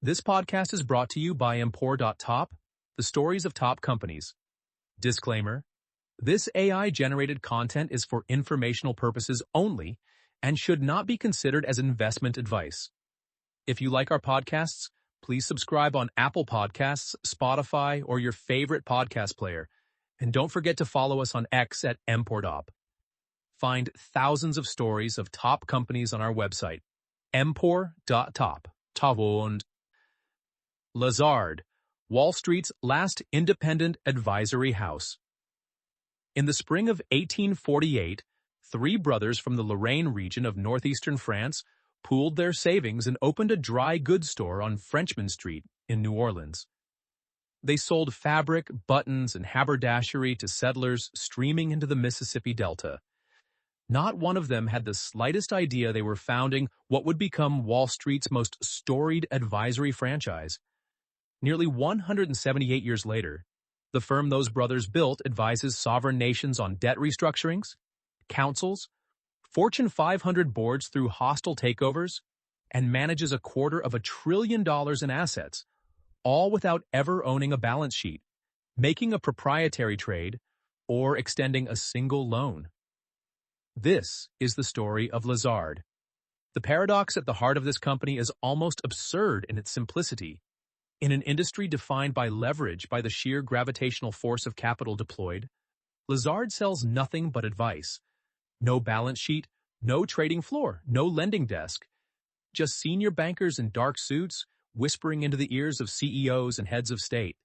This podcast is brought to you by Empor.top, the stories of top companies. Disclaimer: this AI-generated content is for informational purposes only and should not be considered as investment advice. If you like our podcasts, please subscribe on Apple Podcasts, Spotify, or your favorite podcast player. And don't forget to follow us on X at Empor.top. Find thousands of stories of top companies on our website, Empor.top. Lazard, Wall Street's last independent advisory house. In the spring of 1848, three brothers from the Lorraine region of northeastern France pooled their savings and opened a dry goods store on Frenchmen Street in New Orleans. They sold fabric, buttons, and haberdashery to settlers streaming into the Mississippi Delta. Not one of them had the slightest idea they were founding what would become Wall Street's most storied advisory franchise. Nearly 178 years later, the firm those brothers built advises sovereign nations on debt restructurings, councils, Fortune 500 boards through hostile takeovers, and manages $250 billion in assets, all without ever owning a balance sheet, making a proprietary trade, or extending a single loan. This is the story of Lazard. The paradox at the heart of this company is almost absurd in its simplicity. In an industry defined by leverage by the sheer gravitational force of capital deployed, Lazard sells nothing but advice. No balance sheet, no trading floor, no lending desk. Just senior bankers in dark suits whispering into the ears of CEOs and heads of state.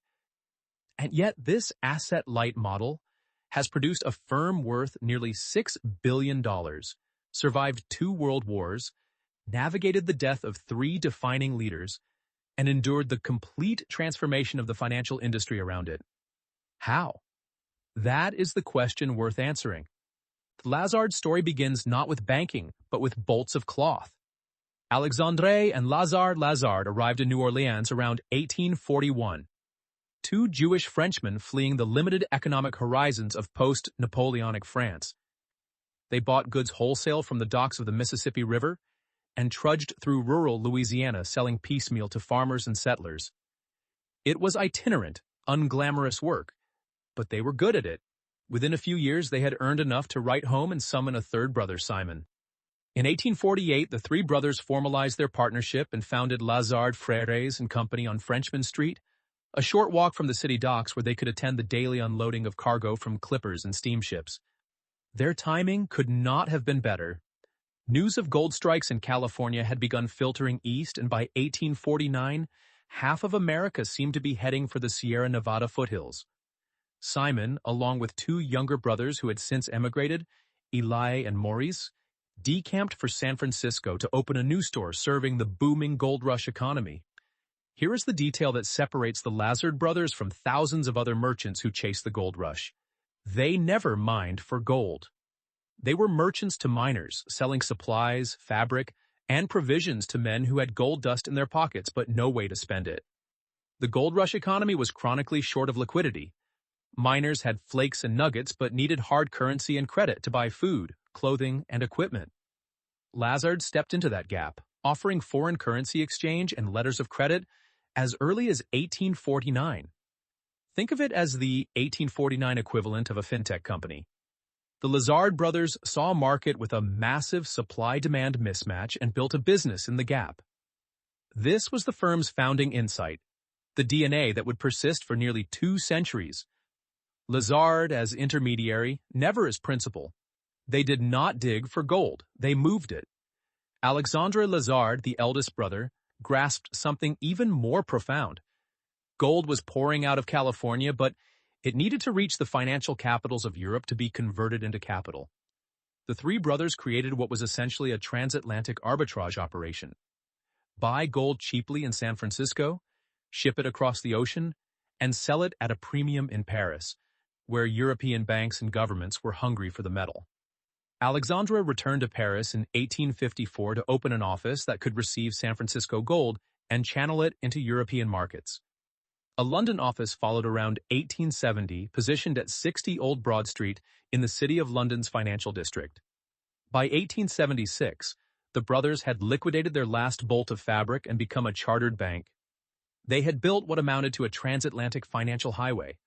And yet this asset-light model has produced a firm worth nearly $6 billion, survived 2 world wars, navigated the death of 3 defining leaders, and endured the complete transformation of the financial industry around it. How? That is the question worth answering. The Lazard story begins not with banking, but with bolts of cloth. Alexandre and Lazard arrived in New Orleans around 1841. 2 Jewish Frenchmen fleeing the limited economic horizons of post-Napoleonic France. They bought goods wholesale from the docks of the Mississippi River and trudged through rural Louisiana selling piecemeal to farmers and settlers. It was itinerant, unglamorous work, but they were good at it. Within a few years, they had earned enough to write home and summon a third brother, Simon. In 1848, the 3 brothers formalized their partnership and founded Lazard Frères and Company on Frenchmen Street, a short walk from the city docks where they could attend the daily unloading of cargo from clippers and steamships. Their timing could not have been better. News of gold strikes in California had begun filtering east, and by 1849, half of America seemed to be heading for the Sierra Nevada foothills. Simon, along with 2 younger brothers who had since emigrated, Eli and Maurice, decamped for San Francisco to open a new store serving the booming gold rush economy. Here is the detail that separates the Lazard brothers from thousands of other merchants who chased the gold rush. They never mined for gold. They were merchants to miners, selling supplies, fabric, and provisions to men who had gold dust in their pockets but no way to spend it. The gold rush economy was chronically short of liquidity. Miners had flakes and nuggets but needed hard currency and credit to buy food, clothing, and equipment. Lazard stepped into that gap, offering foreign currency exchange and letters of credit as early as 1849. Think of it as the 1849 equivalent of a fintech company. The Lazard brothers saw a market with a massive supply-demand mismatch and built a business in the gap. This was the firm's founding insight, the DNA that would persist for nearly 2 centuries. Lazard as intermediary, never as principal. They did not dig for gold, they moved it. Alexandre Lazard, the eldest brother, grasped something even more profound. Gold was pouring out of California, but it needed to reach the financial capitals of Europe to be converted into capital. The 3 brothers created what was essentially a transatlantic arbitrage operation. Buy gold cheaply in San Francisco, ship it across the ocean, and sell it at a premium in Paris, where European banks and governments were hungry for the metal. Alexandre returned to Paris in 1854 to open an office that could receive San Francisco gold and channel it into European markets. A London office followed around 1870, positioned at 60 Old Broad Street in the City of London's financial district. By 1876, the brothers had liquidated their last bolt of fabric and become a chartered bank, They had built what amounted to a transatlantic financial highway,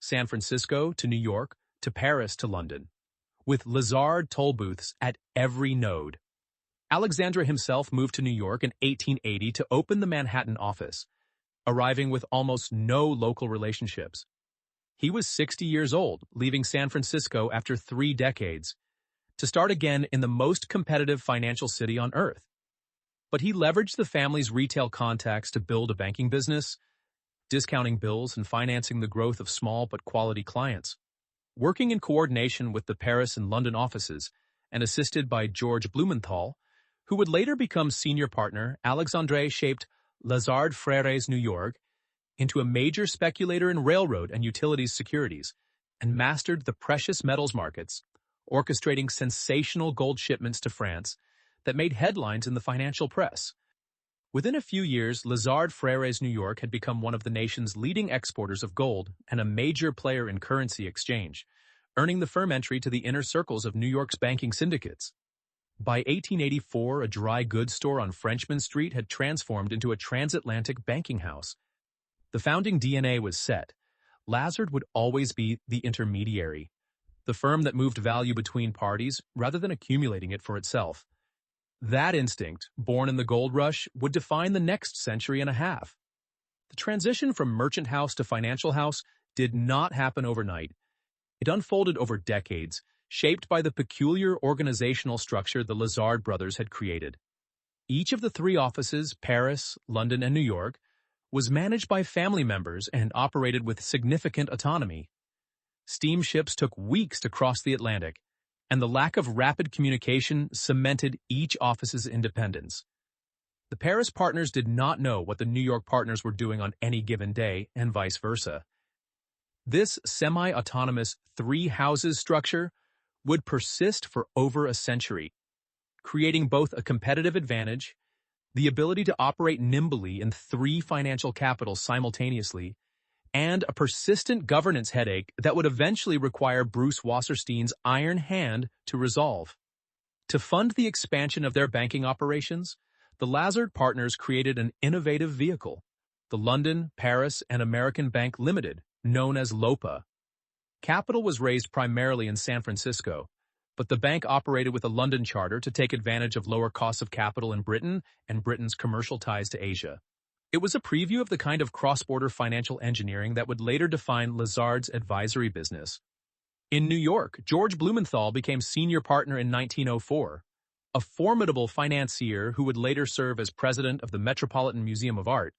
San Francisco to New York to Paris to London, with Lazard toll booths at every node. Alexandre himself moved to New York in 1880 to open the Manhattan office, arriving with almost no local relationships. He was 60 years old, leaving San Francisco after 3 decades, to start again in the most competitive financial city on earth. But he leveraged the family's retail contacts to build a banking business, discounting bills and financing the growth of small but quality clients. Working in coordination with the Paris and London offices, and assisted by George Blumenthal, who would later become senior partner, Alexandre shaped Lazard Frères New York into a major speculator in railroad and utilities securities, and mastered the precious metals markets, orchestrating sensational gold shipments to France that made headlines in the financial press. Within a few years, Lazard Frères New York had become one of the nation's leading exporters of gold and a major player in currency exchange, earning the firm entry to the inner circles of New York's banking syndicates. By 1884, a dry goods store on Frenchmen Street had transformed into a transatlantic banking house. The founding DNA was set. Lazard would always be the intermediary, the firm that moved value between parties rather than accumulating it for itself. That instinct, born in the gold rush, would define the next century and a half. The transition from merchant house to financial house did not happen overnight. It unfolded over decades, shaped by the peculiar organizational structure the Lazard brothers had created. Each of the 3 offices, Paris, London, and New York, was managed by family members and operated with significant autonomy. Steamships took weeks to cross the Atlantic, and the lack of rapid communication cemented each office's independence. The Paris partners did not know what the New York partners were doing on any given day, and vice versa. This semi-autonomous 3 houses structure would persist for over a century, creating both a competitive advantage, the ability to operate nimbly in 3 financial capitals simultaneously, and a persistent governance headache that would eventually require Bruce Wasserstein's iron hand to resolve. To fund the expansion of their banking operations, the Lazard partners created an innovative vehicle, the London, Paris, and American Bank Limited, known as LOPA. Capital was raised primarily in San Francisco, but the bank operated with a London charter to take advantage of lower costs of capital in Britain and Britain's commercial ties to Asia. It was a preview of the kind of cross-border financial engineering that would later define Lazard's advisory business. In New York, George Blumenthal became senior partner in 1904, a formidable financier who would later serve as president of the Metropolitan Museum of Art.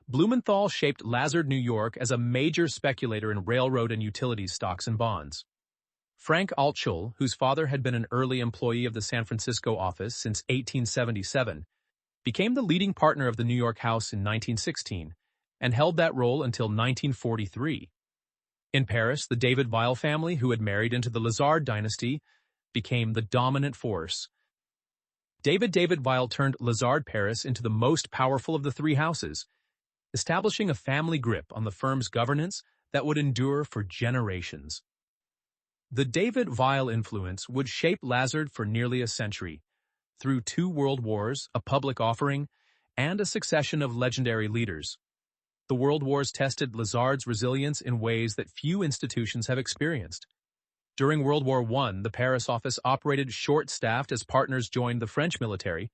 Blumenthal shaped Lazard New York as a major speculator in railroad and utilities stocks and bonds. Frank Altschul, whose father had been an early employee of the San Francisco office since 1877, became the leading partner of the New York house in 1916 and held that role until 1943. In Paris, the David Weil family, who had married into the Lazard dynasty, became the dominant force. David Weil turned Lazard Paris into the most powerful of the 3 houses, establishing a family grip on the firm's governance that would endure for generations. The David Weil influence would shape Lazard for nearly a century, through 2 world wars, a public offering, and a succession of legendary leaders. The world wars tested Lazard's resilience in ways that few institutions have experienced. During World War I, the Paris office operated short-staffed as partners joined the French military,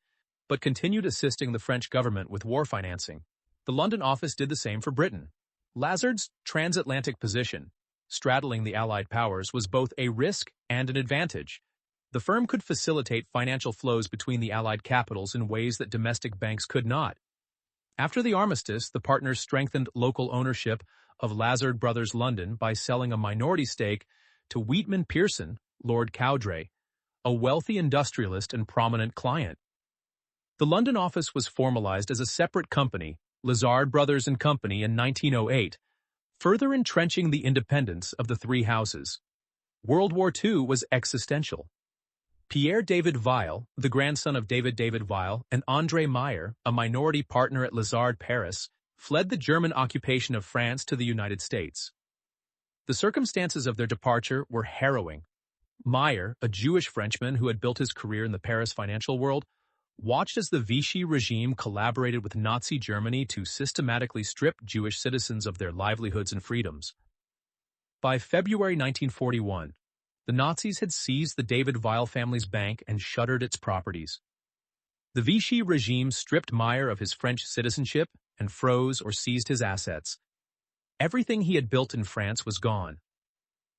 but continued assisting the French government with war financing. The London office did the same for Britain. Lazard's transatlantic position, straddling the Allied powers, was both a risk and an advantage. The firm could facilitate financial flows between the Allied capitals in ways that domestic banks could not. After the armistice, the partners strengthened local ownership of Lazard Brothers London by selling a minority stake to Wheatman Pearson, Lord Cowdray, a wealthy industrialist and prominent client. The London office was formalized as a separate company, Lazard Brothers and Company, in 1908, further entrenching the independence of the 3 houses. World War II was existential. Pierre David Weil, the grandson of David Weil, and André Meyer, a minority partner at Lazard Paris, fled the German occupation of France to the United States. The circumstances of their departure were harrowing. Meyer, a Jewish Frenchman who had built his career in the Paris financial world, watched as the Vichy regime collaborated with Nazi Germany to systematically strip Jewish citizens of their livelihoods and freedoms. By February 1941, the Nazis had seized the David Weil family's bank and shuttered its properties. The Vichy regime stripped Meyer of his French citizenship and froze or seized his assets. Everything he had built in France was gone.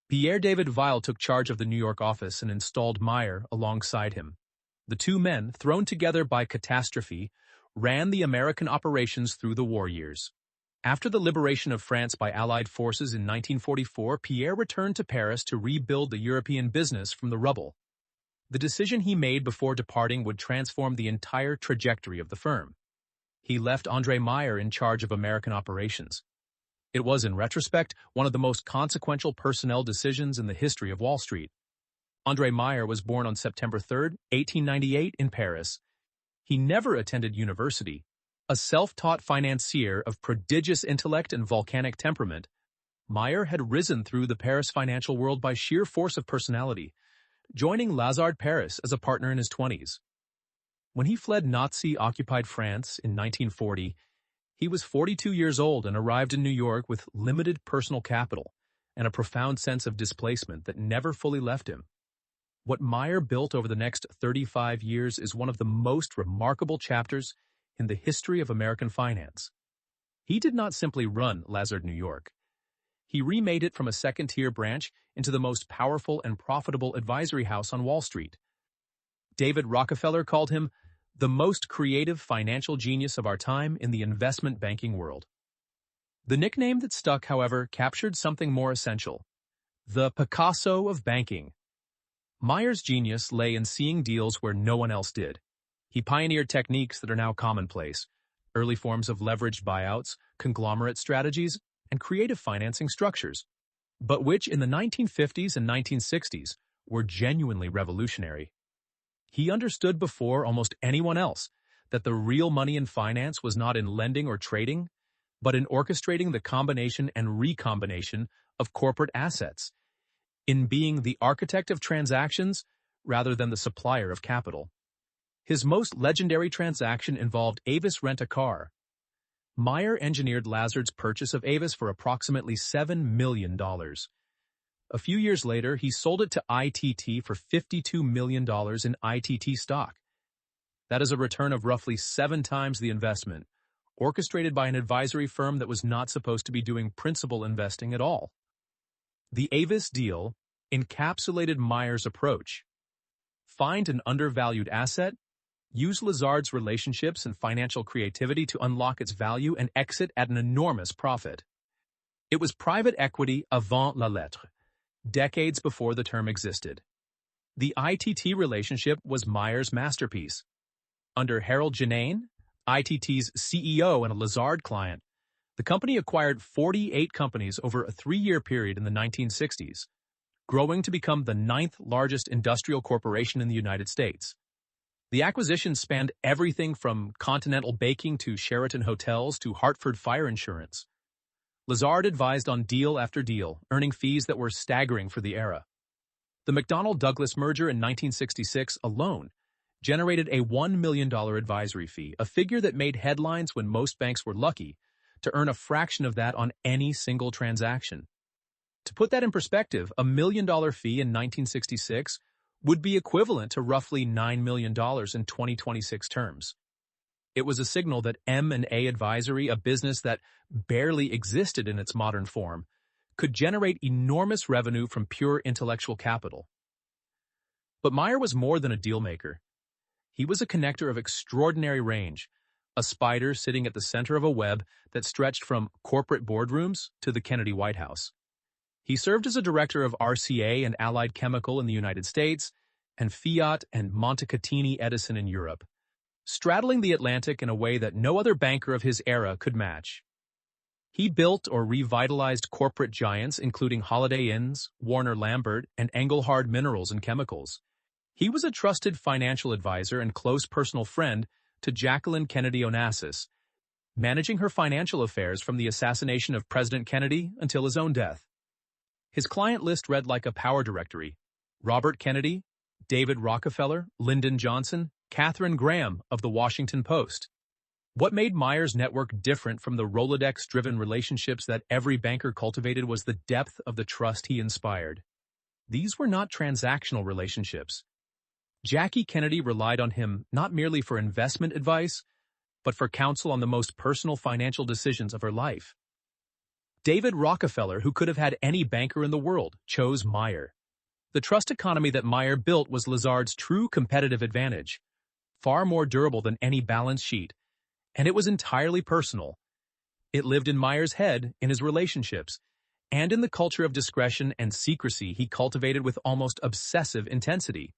Pierre David Weil took charge of the New York office and installed Meyer alongside him. The two men, thrown together by catastrophe, ran the American operations through the war years. After the liberation of France by Allied forces in 1944, Pierre returned to Paris to rebuild the European business from the rubble. The decision he made before departing would transform the entire trajectory of the firm. He left André Meyer in charge of American operations. It was, in retrospect, one of the most consequential personnel decisions in the history of Wall Street. André Meyer was born on September 3, 1898, in Paris. He never attended university. A self-taught financier of prodigious intellect and volcanic temperament, Meyer had risen through the Paris financial world by sheer force of personality, joining Lazard Paris as a partner in his 20s. When he fled Nazi-occupied France in 1940, he was 42 years old and arrived in New York with limited personal capital and a profound sense of displacement that never fully left him. What Meyer built over the next 35 years is one of the most remarkable chapters in the history of American finance. He did not simply run Lazard New York. He remade it from a second-tier branch into the most powerful and profitable advisory house on Wall Street. David Rockefeller called him the most creative financial genius of our time in the investment banking world. The nickname that stuck, however, captured something more essential: the Picasso of banking. Meyer's genius lay in seeing deals where no one else did. He pioneered techniques that are now commonplace: early forms of leveraged buyouts, conglomerate strategies, and creative financing structures, but which in the 1950s and 1960s were genuinely revolutionary. He understood before almost anyone else that the real money in finance was not in lending or trading, but in orchestrating the combination and recombination of corporate assets, in being the architect of transactions rather than the supplier of capital. His most legendary transaction involved Avis Rent-A-Car. Meyer engineered Lazard's purchase of Avis for approximately $7 million. A few years later, he sold it to ITT for $52 million in ITT stock. That is a return of roughly 7 times the investment, orchestrated by an advisory firm that was not supposed to be doing principal investing at all. The Avis deal encapsulated Meyer's approach: find an undervalued asset, use Lazard's relationships and financial creativity to unlock its value, and exit at an enormous profit. It was private equity avant la lettre, decades before the term existed. The ITT relationship was Meyer's masterpiece. Under Harold Genane, ITT's CEO and a Lazard client, the company acquired 48 companies over a 3-year period in the 1960s, growing to become the 9th largest industrial corporation in the United States. The acquisition spanned everything from Continental Baking to Sheraton Hotels to Hartford Fire Insurance. Lazard advised on deal after deal, earning fees that were staggering for the era. The McDonnell-Douglas merger in 1966 alone generated a $1 million advisory fee, a figure that made headlines when most banks were lucky to earn a fraction of that on any single transaction. To put that in perspective, a $1 million fee in 1966 would be equivalent to roughly $9 million in 2026 terms. It was a signal that M&A advisory, a business that barely existed in its modern form, could generate enormous revenue from pure intellectual capital. But Meyer was more than a dealmaker. He was a connector of extraordinary range, a spider sitting at the center of a web that stretched from corporate boardrooms to the Kennedy White House. He served as a director of RCA and Allied Chemical in the United States, and Fiat and Montecatini Edison in Europe, straddling the Atlantic in a way that no other banker of his era could match. He built or revitalized corporate giants including Holiday Inns, Warner Lambert, and Engelhard Minerals and Chemicals. He was a trusted financial advisor and close personal friend to Jacqueline Kennedy Onassis, managing her financial affairs from the assassination of President Kennedy until his own death. His client list read like a power directory: Robert Kennedy, David Rockefeller, Lyndon Johnson, Katharine Graham of the Washington Post. What made Meyer's network different from the Rolodex-driven relationships that every banker cultivated was the depth of the trust he inspired. These were not transactional relationships. Jackie Kennedy relied on him not merely for investment advice, but for counsel on the most personal financial decisions of her life. David Rockefeller, who could have had any banker in the world, chose Meyer. The trust economy that Meyer built was Lazard's true competitive advantage, far more durable than any balance sheet, and it was entirely personal. It lived in Meyer's head, in his relationships, and in the culture of discretion and secrecy he cultivated with almost obsessive intensity.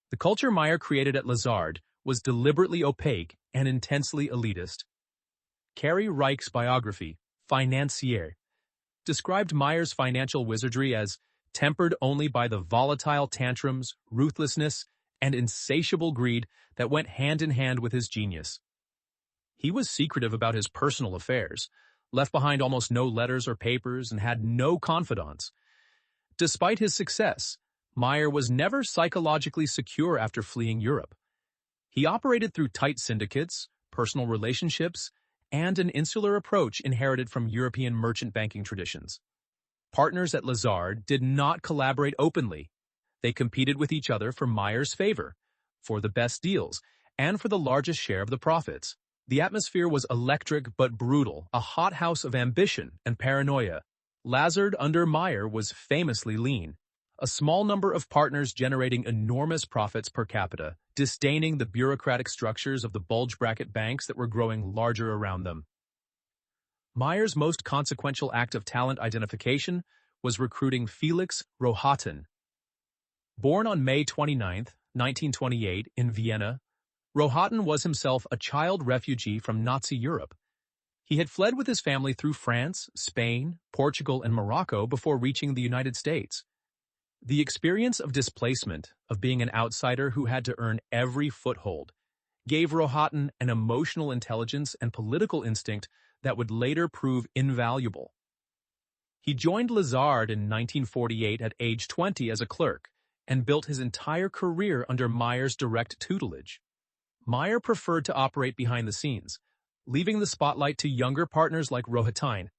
The culture Meyer created at Lazard was deliberately opaque and intensely elitist. Carrie Reich's biography, Financier, described Meyer's financial wizardry as tempered only by the volatile tantrums, ruthlessness, and insatiable greed that went hand in hand with his genius. He was secretive about his personal affairs, left behind almost no letters or papers, and had no confidants. Despite his success, Meyer was never psychologically secure after fleeing Europe. He operated through tight syndicates, personal relationships, and an insular approach inherited from European merchant banking traditions. Partners at Lazard did not collaborate openly. They competed with each other for Meyer's favor, for the best deals, and for the largest share of the profits. The atmosphere was electric but brutal, a hothouse of ambition and paranoia. Lazard under Meyer was famously lean, a small number of partners generating enormous profits per capita, disdaining the bureaucratic structures of the bulge bracket banks that were growing larger around them. Meyer's most consequential act of talent identification was recruiting Felix Rohatyn. Born on May 29, 1928, in Vienna, Rohatyn was himself a child refugee from Nazi Europe. He had fled with his family through France, Spain, Portugal, and Morocco before reaching the United States. The experience of displacement, of being an outsider who had to earn every foothold, gave Rohatyn an emotional intelligence and political instinct that would later prove invaluable. He joined Lazard in 1948 at age 20 as a clerk, and built his entire career under Meyer's direct tutelage. Meyer preferred to operate behind the scenes, leaving the spotlight to younger partners like Rohatyn.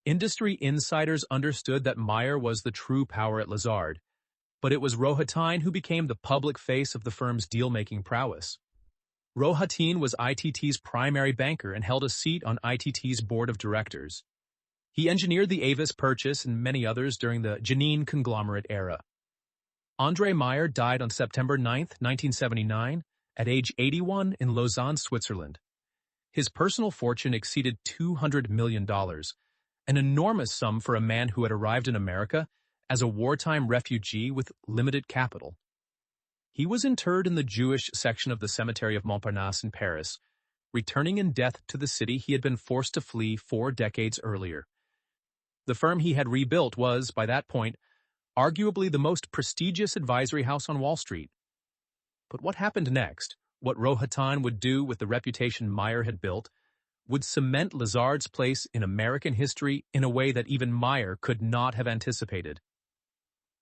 Industry insiders understood that Meyer was the true power at Lazard, but it was Rohatyn who became the public face of the firm's deal-making prowess. Rohatyn was ITT's primary banker and held a seat on ITT's board of directors. He engineered the Avis purchase and many others during the Janine conglomerate era. André Meyer died on September 9, 1979, at age 81 in Lausanne, Switzerland. His personal fortune exceeded $200 million, an enormous sum for a man who had arrived in America as a wartime refugee with limited capital. He was interred in the Jewish section of the cemetery of Montparnasse in Paris, returning in death to the city he had been forced to flee 4 decades earlier. The firm he had rebuilt was, by that point, arguably the most prestigious advisory house on Wall Street. But what happened next, what Rohatyn would do with the reputation Meyer had built, would cement Lazard's place in American history in a way that even Meyer could not have anticipated.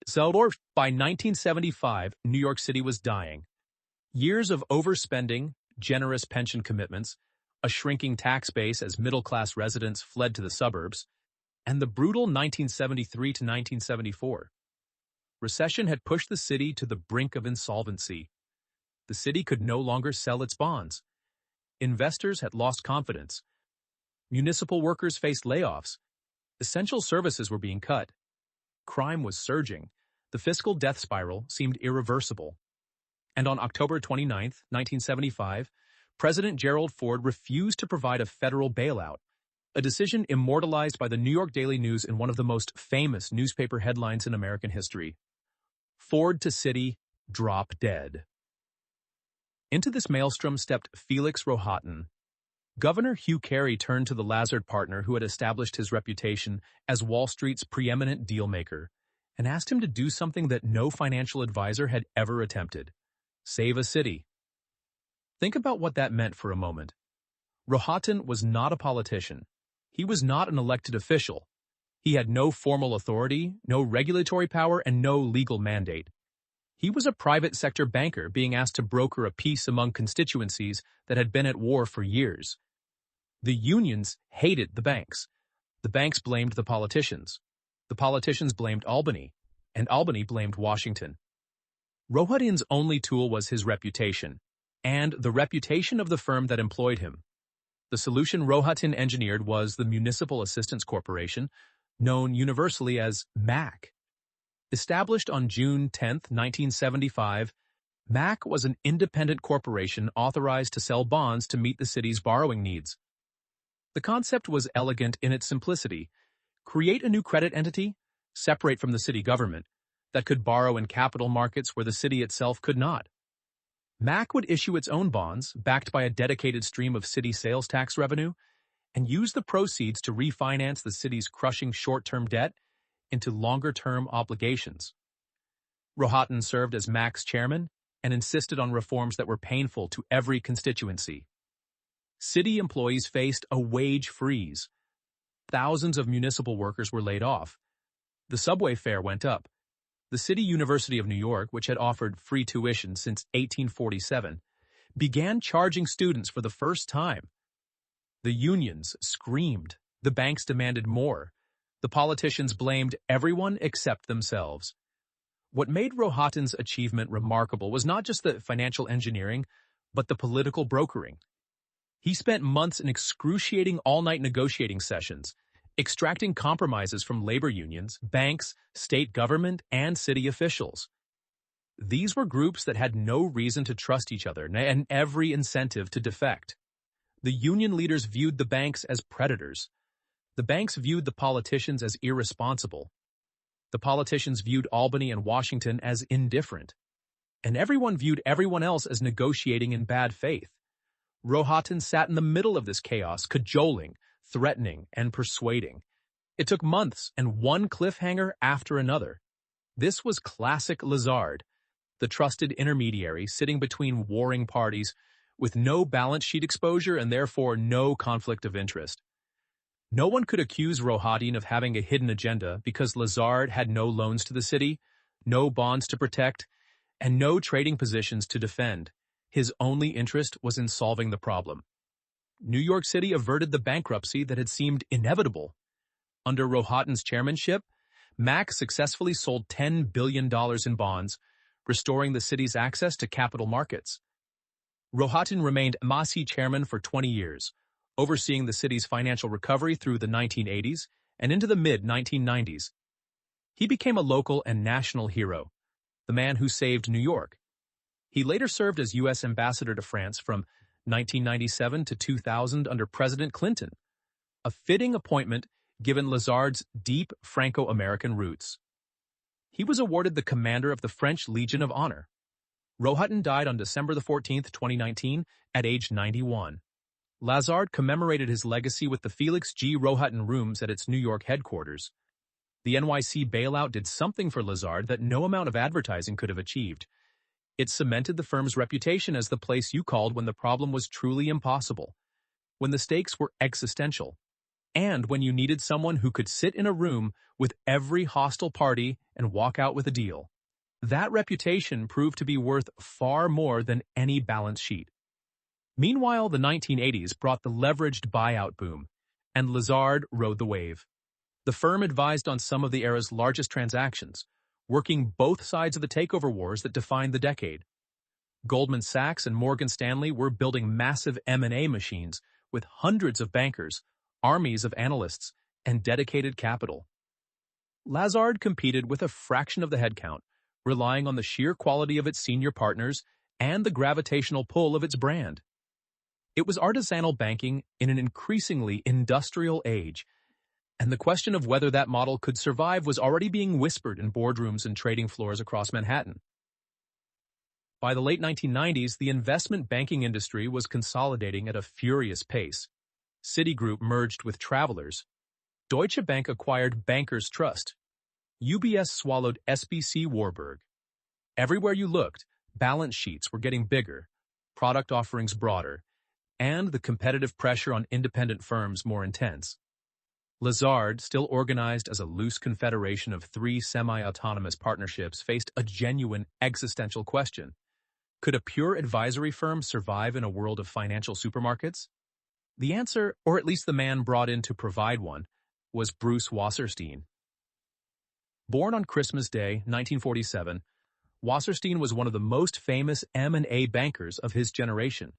So, by 1975, New York City was dying. Years of overspending, generous pension commitments, a shrinking tax base as middle-class residents fled to the suburbs, and the brutal 1973 to 1974. Recession had pushed the city to the brink of insolvency. The city could no longer sell its bonds. Investors had lost confidence. Municipal workers faced layoffs. Essential services were being cut. Crime was surging. The fiscal death spiral seemed irreversible. And on October 29, 1975, President Gerald Ford refused to provide a federal bailout, a decision immortalized by the New York Daily News in one of the most famous newspaper headlines in American history. Ford to city, drop dead. Into this maelstrom stepped Felix Rohatyn. Governor Hugh Carey turned to the Lazard partner who had established his reputation as Wall Street's preeminent deal-maker and asked him to do something that no financial advisor had ever attempted: save a city. Think about what that meant for a moment. Rohatyn was not a politician. He was not an elected official. He had no formal authority, no regulatory power, and no legal mandate. He was a private sector banker being asked to broker a peace among constituencies that had been at war for years. The unions hated the banks. The banks blamed the politicians. The politicians blamed Albany, and Albany blamed Washington. Rohatyn's only tool was his reputation, and the reputation of the firm that employed him. The solution Rohatyn engineered was the Municipal Assistance Corporation, known universally as MAC. Established on June 10, 1975, MAC was an independent corporation authorized to sell bonds to meet the city's borrowing needs. The concept was elegant in its simplicity. Create a new credit entity, separate from the city government, that could borrow in capital markets where the city itself could not. MAC would issue its own bonds, backed by a dedicated stream of city sales tax revenue, and use the proceeds to refinance the city's crushing short-term debt into longer-term obligations. Rohatyn served as MAC's chairman and insisted on reforms that were painful to every constituency. City employees faced a wage freeze. Thousands of municipal workers were laid off. The subway fare went up. The City University of New York, which had offered free tuition since 1847, began charging students for the first time. The unions screamed. The banks demanded more. The politicians blamed everyone except themselves. What made Rohatyn's achievement remarkable was not just the financial engineering, but the political brokering. He spent months in excruciating all-night negotiating sessions, extracting compromises from labor unions, banks, state government, and city officials. These were groups that had no reason to trust each other and every incentive to defect. The union leaders viewed the banks as predators. The banks viewed the politicians as irresponsible. The politicians viewed Albany and Washington as indifferent. And everyone viewed everyone else as negotiating in bad faith. Rohatyn sat in the middle of this chaos, cajoling, threatening, and persuading. It took months and one cliffhanger after another. This was classic Lazard, the trusted intermediary sitting between warring parties with no balance sheet exposure and therefore no conflict of interest. No one could accuse Rohatyn of having a hidden agenda because Lazard had no loans to the city, no bonds to protect, and no trading positions to defend. His only interest was in solving the problem. New York City averted the bankruptcy that had seemed inevitable. Under Rohatyn's chairmanship, MAC successfully sold $10 billion in bonds, restoring the city's access to capital markets. Rohatyn remained MAC chairman for 20 years, overseeing the city's financial recovery through the 1980s and into the mid-1990s. He became a local and national hero, the man who saved New York. He later served as U.S. ambassador to France from 1997 to 2000 under President Clinton, a fitting appointment given Lazard's deep Franco-American roots. He was awarded the commander of the French Legion of Honor. Rohatyn died on December 14, 2019, at age 91. Lazard commemorated his legacy with the Felix G. Rohatyn Rooms at its New York headquarters. The NYC bailout did something for Lazard that no amount of advertising could have achieved. It cemented the firm's reputation as the place you called when the problem was truly impossible, when the stakes were existential, and when you needed someone who could sit in a room with every hostile party and walk out with a deal. That reputation proved to be worth far more than any balance sheet. Meanwhile, the 1980s brought the leveraged buyout boom, and Lazard rode the wave. The firm advised on some of the era's largest transactions, working both sides of the takeover wars that defined the decade. Goldman Sachs and Morgan Stanley were building massive M&A machines with hundreds of bankers, armies of analysts, and dedicated capital. Lazard competed with a fraction of the headcount, relying on the sheer quality of its senior partners and the gravitational pull of its brand. It was artisanal banking in an increasingly industrial age, and the question of whether that model could survive was already being whispered in boardrooms and trading floors across Manhattan. By the late 1990s, the investment banking industry was consolidating at a furious pace. Citigroup merged with Travelers. Deutsche Bank acquired Bankers Trust. UBS swallowed SBC Warburg. Everywhere you looked, balance sheets were getting bigger, product offerings broader, and the competitive pressure on independent firms more intense. Lazard, still organized as a loose confederation of three semi-autonomous partnerships, faced a genuine existential question. Could a pure advisory firm survive in a world of financial supermarkets? The answer, or at least the man brought in to provide one, was Bruce Wasserstein. Born on Christmas Day, 1947, Wasserstein was one of the most famous M&A bankers of his generation.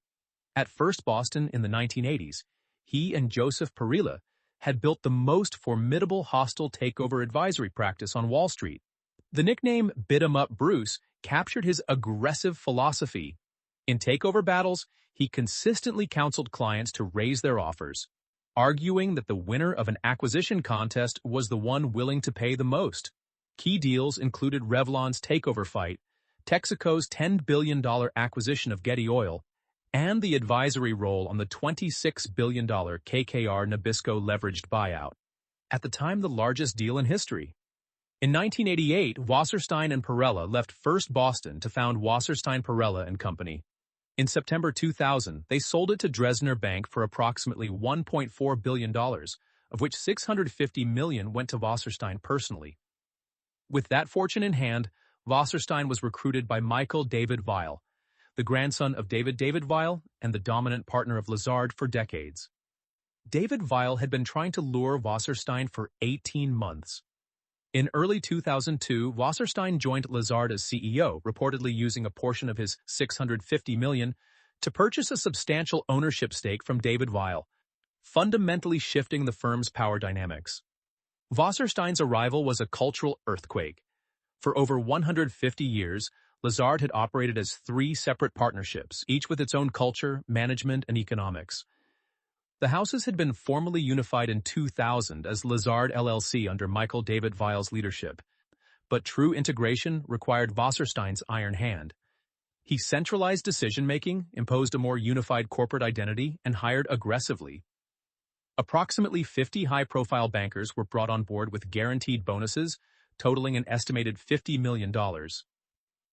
At First Boston in the 1980s, he and Joseph Parilla had built the most formidable hostile takeover advisory practice on Wall Street. The nickname "Bid 'em Up Bruce" captured his aggressive philosophy. In takeover battles, he consistently counseled clients to raise their offers, arguing that the winner of an acquisition contest was the one willing to pay the most. Key deals included Revlon's takeover fight, Texaco's $10 billion acquisition of Getty Oil, and the advisory role on the $26 billion KKR Nabisco leveraged buyout, at the time the largest deal in history. In 1988, Wasserstein and Parilla left First Boston to found Wasserstein Parilla and Company. In September 2000, they sold it to Dresdner Bank for approximately $1.4 billion, of which $650 million went to Wasserstein personally. With that fortune in hand, Wasserstein was recruited by Michael David Weil, the grandson of David Weil and the dominant partner of Lazard for decades. David Weil had been trying to lure Wasserstein for 18 months. In early 2002, Wasserstein joined Lazard as CEO, reportedly using a portion of his $650 million to purchase a substantial ownership stake from David Weil, fundamentally shifting the firm's power dynamics. Wasserstein's arrival was a cultural earthquake. For over 150 years, Lazard had operated as three separate partnerships, each with its own culture, management, and economics. The houses had been formally unified in 2000 as Lazard LLC under Michael David Weil's leadership, but true integration required Wasserstein's iron hand. He centralized decision-making, imposed a more unified corporate identity, and hired aggressively. Approximately 50 high-profile bankers were brought on board with guaranteed bonuses, totaling an estimated $50 million.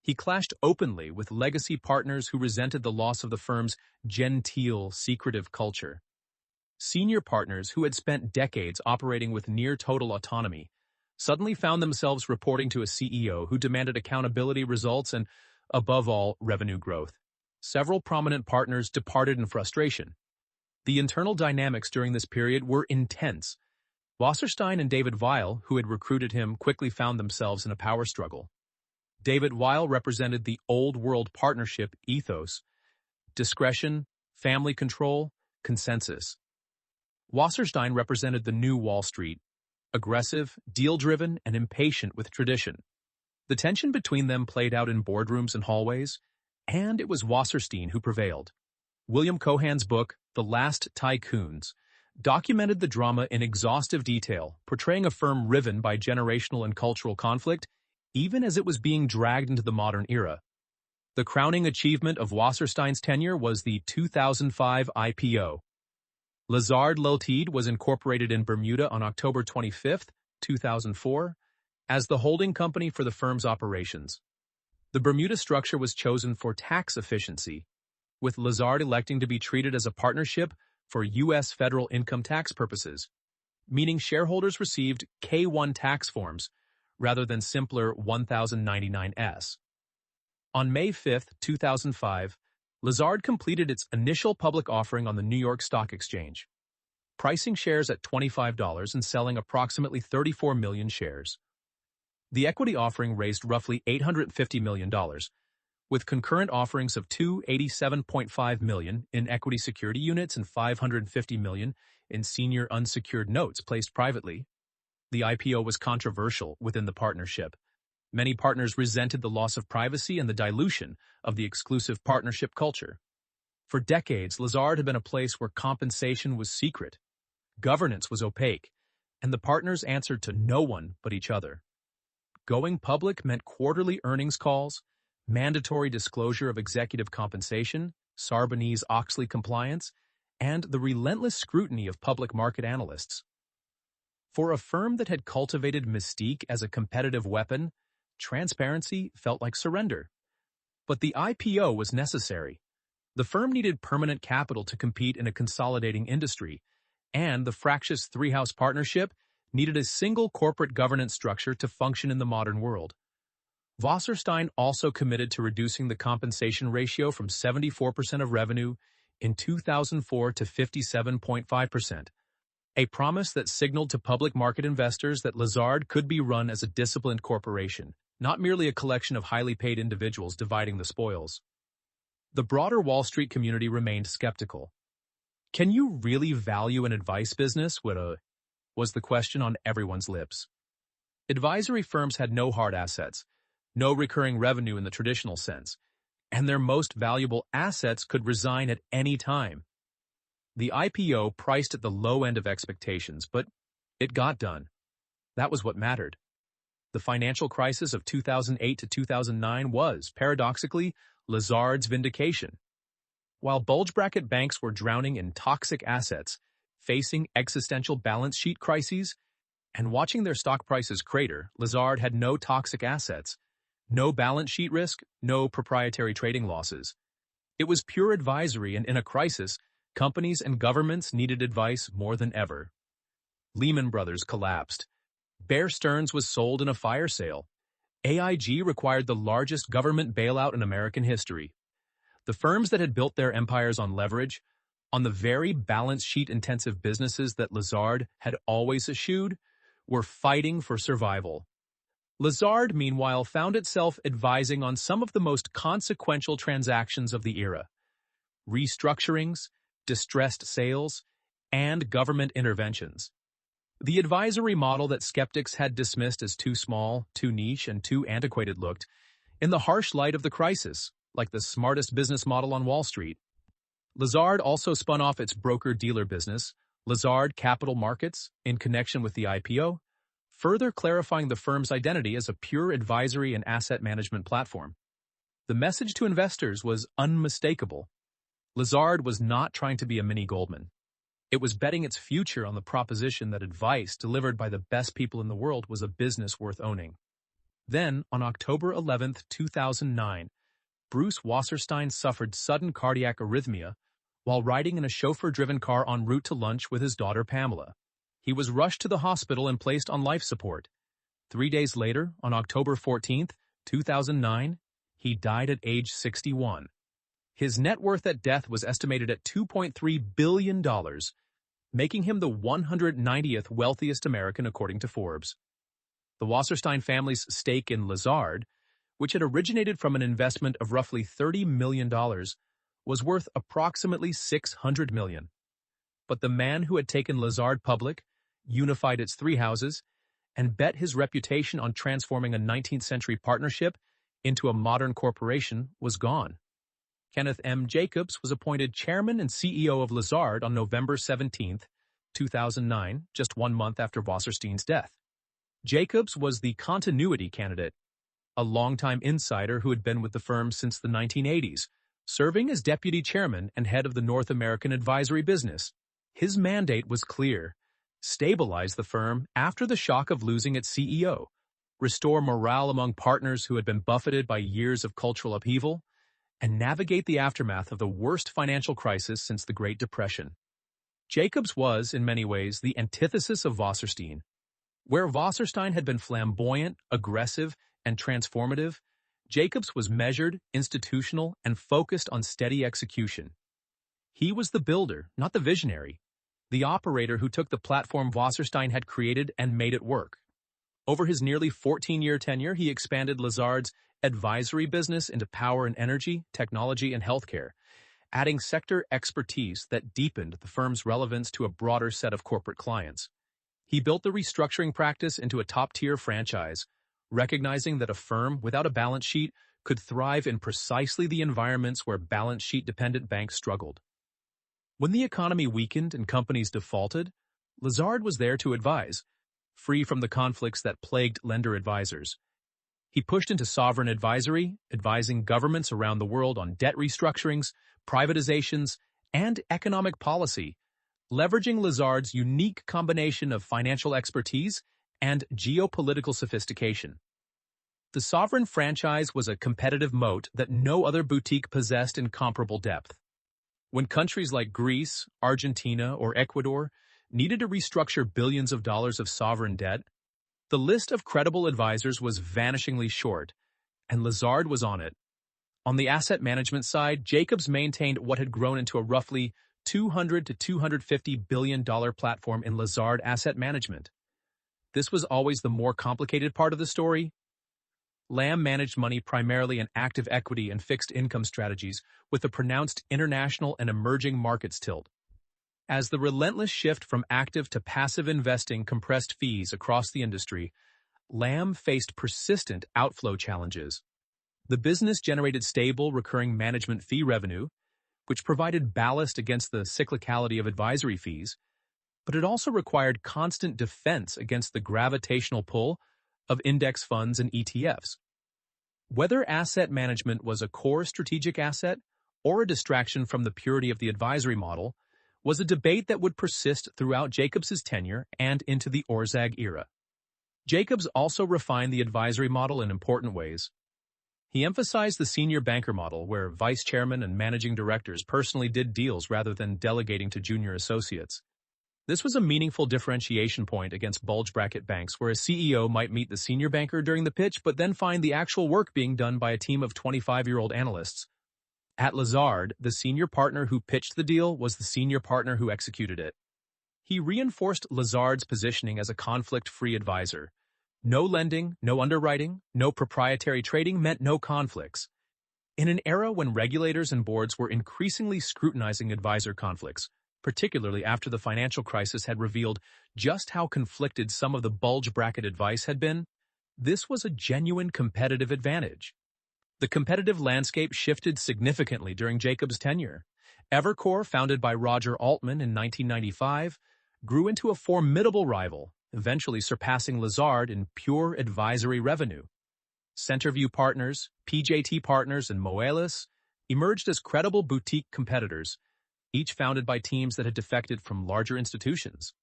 He clashed openly with legacy partners who resented the loss of the firm's genteel, secretive culture. Senior partners who had spent decades operating with near-total autonomy suddenly found themselves reporting to a CEO who demanded accountability, results, and, above all, revenue growth. Several prominent partners departed in frustration. The internal dynamics during this period were intense. Wasserstein and David Weil, who had recruited him, quickly found themselves in a power struggle. David Weil represented the old-world partnership ethos: discretion, family control, consensus. Wasserstein represented the new Wall Street: aggressive, deal-driven, and impatient with tradition. The tension between them played out in boardrooms and hallways, and it was Wasserstein who prevailed. William Cohan's book, The Last Tycoons, documented the drama in exhaustive detail, portraying a firm riven by generational and cultural conflict, even as it was being dragged into the modern era. The crowning achievement of Wasserstein's tenure was the 2005 IPO. Lazard Ltd was incorporated in Bermuda on October 25, 2004, as the holding company for the firm's operations. The Bermuda structure was chosen for tax efficiency, with Lazard electing to be treated as a partnership for U.S. federal income tax purposes, meaning shareholders received K-1 tax forms rather than simpler 1099-S. On May 5, 2005, Lazard completed its initial public offering on the New York Stock Exchange, pricing shares at $25 and selling approximately 34 million shares. The equity offering raised roughly $850 million, with concurrent offerings of $287.5 million in equity security units and $550 million in senior unsecured notes placed privately. The IPO was controversial within the partnership. Many partners resented the loss of privacy and the dilution of the exclusive partnership culture. For decades, Lazard had been a place where compensation was secret, governance was opaque, and the partners answered to no one but each other. Going public meant quarterly earnings calls, mandatory disclosure of executive compensation, Sarbanes-Oxley compliance, and the relentless scrutiny of public market analysts. For a firm that had cultivated mystique as a competitive weapon, transparency felt like surrender. But the IPO was necessary. The firm needed permanent capital to compete in a consolidating industry, and the fractious three-house partnership needed a single corporate governance structure to function in the modern world. Wasserstein also committed to reducing the compensation ratio from 74% of revenue in 2004 to 57.5%, a promise that signaled to public market investors that Lazard could be run as a disciplined corporation, not merely a collection of highly paid individuals dividing the spoils. The broader Wall Street community remained skeptical. Can you really value an advice business? Was the question on everyone's lips. Advisory firms had no hard assets, no recurring revenue in the traditional sense, and their most valuable assets could resign at any time. The IPO priced at the low end of expectations, but it got done. That was what mattered. The financial crisis of 2008 to 2009 was, paradoxically, Lazard's vindication. While bulge bracket banks were drowning in toxic assets, facing existential balance sheet crises, and watching their stock prices crater, Lazard had no toxic assets, no balance sheet risk, no proprietary trading losses. It was pure advisory, and in a crisis, companies and governments needed advice more than ever. Lehman Brothers collapsed. Bear Stearns was sold in a fire sale. AIG required the largest government bailout in American history. The firms that had built their empires on leverage, on the very balance sheet-intensive businesses that Lazard had always eschewed, were fighting for survival. Lazard, meanwhile, found itself advising on some of the most consequential transactions of the era: restructurings, distressed sales, and government interventions. The advisory model that skeptics had dismissed as too small, too niche, and too antiquated looked, in the harsh light of the crisis, like the smartest business model on Wall Street. Lazard also spun off its broker-dealer business, Lazard Capital Markets, in connection with the IPO, further clarifying the firm's identity as a pure advisory and asset management platform. The message to investors was unmistakable. Lazard was not trying to be a mini Goldman. It was betting its future on the proposition that advice delivered by the best people in the world was a business worth owning. Then, on October 11, 2009, Bruce Wasserstein suffered sudden cardiac arrhythmia while riding in a chauffeur-driven car en route to lunch with his daughter Pamela. He was rushed to the hospital and placed on life support. 3 days later, on October 14, 2009, he died at age 61. His net worth at death was estimated at $2.3 billion, making him the 190th wealthiest American according to Forbes. The Wasserstein family's stake in Lazard, which had originated from an investment of roughly $30 million, was worth approximately $600 million. But the man who had taken Lazard public, unified its three houses, and bet his reputation on transforming a 19th-century partnership into a modern corporation was gone. Kenneth M. Jacobs was appointed chairman and CEO of Lazard on November 17, 2009, just 1 month after Wasserstein's death. Jacobs was the continuity candidate, a longtime insider who had been with the firm since the 1980s, serving as deputy chairman and head of the North American advisory business. His mandate was clear: stabilize the firm after the shock of losing its CEO, restore morale among partners who had been buffeted by years of cultural upheaval, and navigate the aftermath of the worst financial crisis since the Great Depression. Jacobs was, in many ways, the antithesis of Wasserstein. Where Wasserstein had been flamboyant, aggressive, and transformative, Jacobs was measured, institutional, and focused on steady execution. He was the builder, not the visionary, the operator who took the platform Wasserstein had created and made it work. Over his nearly 14-year tenure, he expanded Lazard's advisory business into power and energy, technology, and healthcare, adding sector expertise that deepened the firm's relevance to a broader set of corporate clients. He built the restructuring practice into a top-tier franchise, recognizing that a firm without a balance sheet could thrive in precisely the environments where balance sheet-dependent banks struggled. When the economy weakened and companies defaulted, Lazard was there to advise, free from the conflicts that plagued lender advisors. He pushed into sovereign advisory, advising governments around the world on debt restructurings, privatizations, and economic policy, leveraging Lazard's unique combination of financial expertise and geopolitical sophistication. The sovereign franchise was a competitive moat that no other boutique possessed in comparable depth. When countries like Greece, Argentina, or Ecuador needed to restructure billions of dollars of sovereign debt, the list of credible advisors was vanishingly short, and Lazard was on it. On the asset management side, Jacobs maintained what had grown into a roughly $200 to $250 billion platform in Lazard Asset Management. This was always the more complicated part of the story. LAM managed money primarily in active equity and fixed income strategies with a pronounced international and emerging markets tilt. As the relentless shift from active to passive investing compressed fees across the industry, LAM faced persistent outflow challenges. The business generated stable, recurring management fee revenue, which provided ballast against the cyclicality of advisory fees, but it also required constant defense against the gravitational pull of index funds and ETFs. Whether asset management was a core strategic asset or a distraction from the purity of the advisory model was a debate that would persist throughout Jacobs' tenure and into the Orzag era. Jacobs also refined the advisory model in important ways. He emphasized the senior banker model, where vice chairman and managing directors personally did deals rather than delegating to junior associates. This was a meaningful differentiation point against bulge bracket banks, where a CEO might meet the senior banker during the pitch but then find the actual work being done by a team of 25-year-old analysts. At Lazard, the senior partner who pitched the deal was the senior partner who executed it. He reinforced Lazard's positioning as a conflict-free advisor. No lending, no underwriting, no proprietary trading meant no conflicts. In an era when regulators and boards were increasingly scrutinizing advisor conflicts, particularly after the financial crisis had revealed just how conflicted some of the bulge bracket advice had been, this was a genuine competitive advantage. The competitive landscape shifted significantly during Jacobs' tenure. Evercore, founded by Roger Altman in 1995, grew into a formidable rival, eventually surpassing Lazard in pure advisory revenue. Centerview Partners, PJT Partners, and Moelis emerged as credible boutique competitors, each founded by teams that had defected from larger institutions.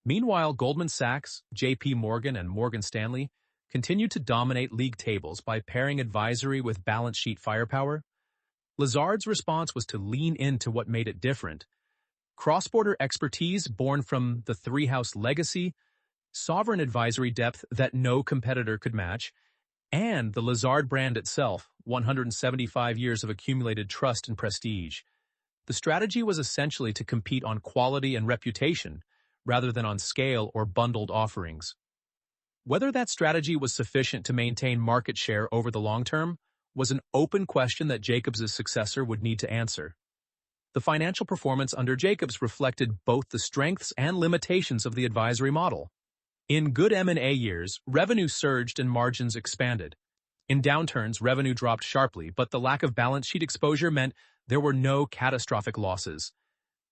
Meanwhile, Goldman Sachs, J.P. Morgan, and Morgan Stanley continued to dominate league tables by pairing advisory with balance sheet firepower. Lazard's response was to lean into what made it different. Cross-border expertise born from the three-house legacy, sovereign advisory depth that no competitor could match, and the Lazard brand itself, 175 years of accumulated trust and prestige. The strategy was essentially to compete on quality and reputation, rather than on scale or bundled offerings. Whether that strategy was sufficient to maintain market share over the long term was an open question that Jacobs' successor would need to answer. The financial performance under Jacobs reflected both the strengths and limitations of the advisory model. In good M&A years, revenue surged and margins expanded. In downturns, revenue dropped sharply, but the lack of balance sheet exposure meant there were no catastrophic losses.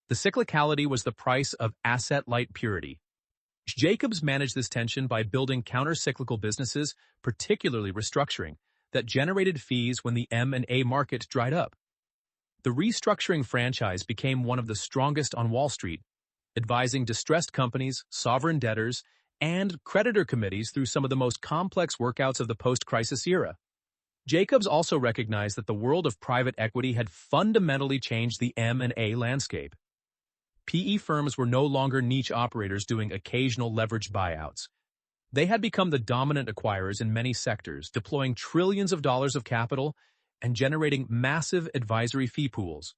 The cyclicality was the price of asset-light purity. Jacobs managed this tension by building counter-cyclical businesses, particularly restructuring, that generated fees when the M&A market dried up. The restructuring franchise became one of the strongest on Wall Street, advising distressed companies, sovereign debtors, and creditor committees through some of the most complex workouts of the post-crisis era. Jacobs also recognized that the world of private equity had fundamentally changed the M&A landscape. PE firms were no longer niche operators doing occasional leveraged buyouts. They had become the dominant acquirers in many sectors, deploying trillions of dollars of capital and generating massive advisory fee pools.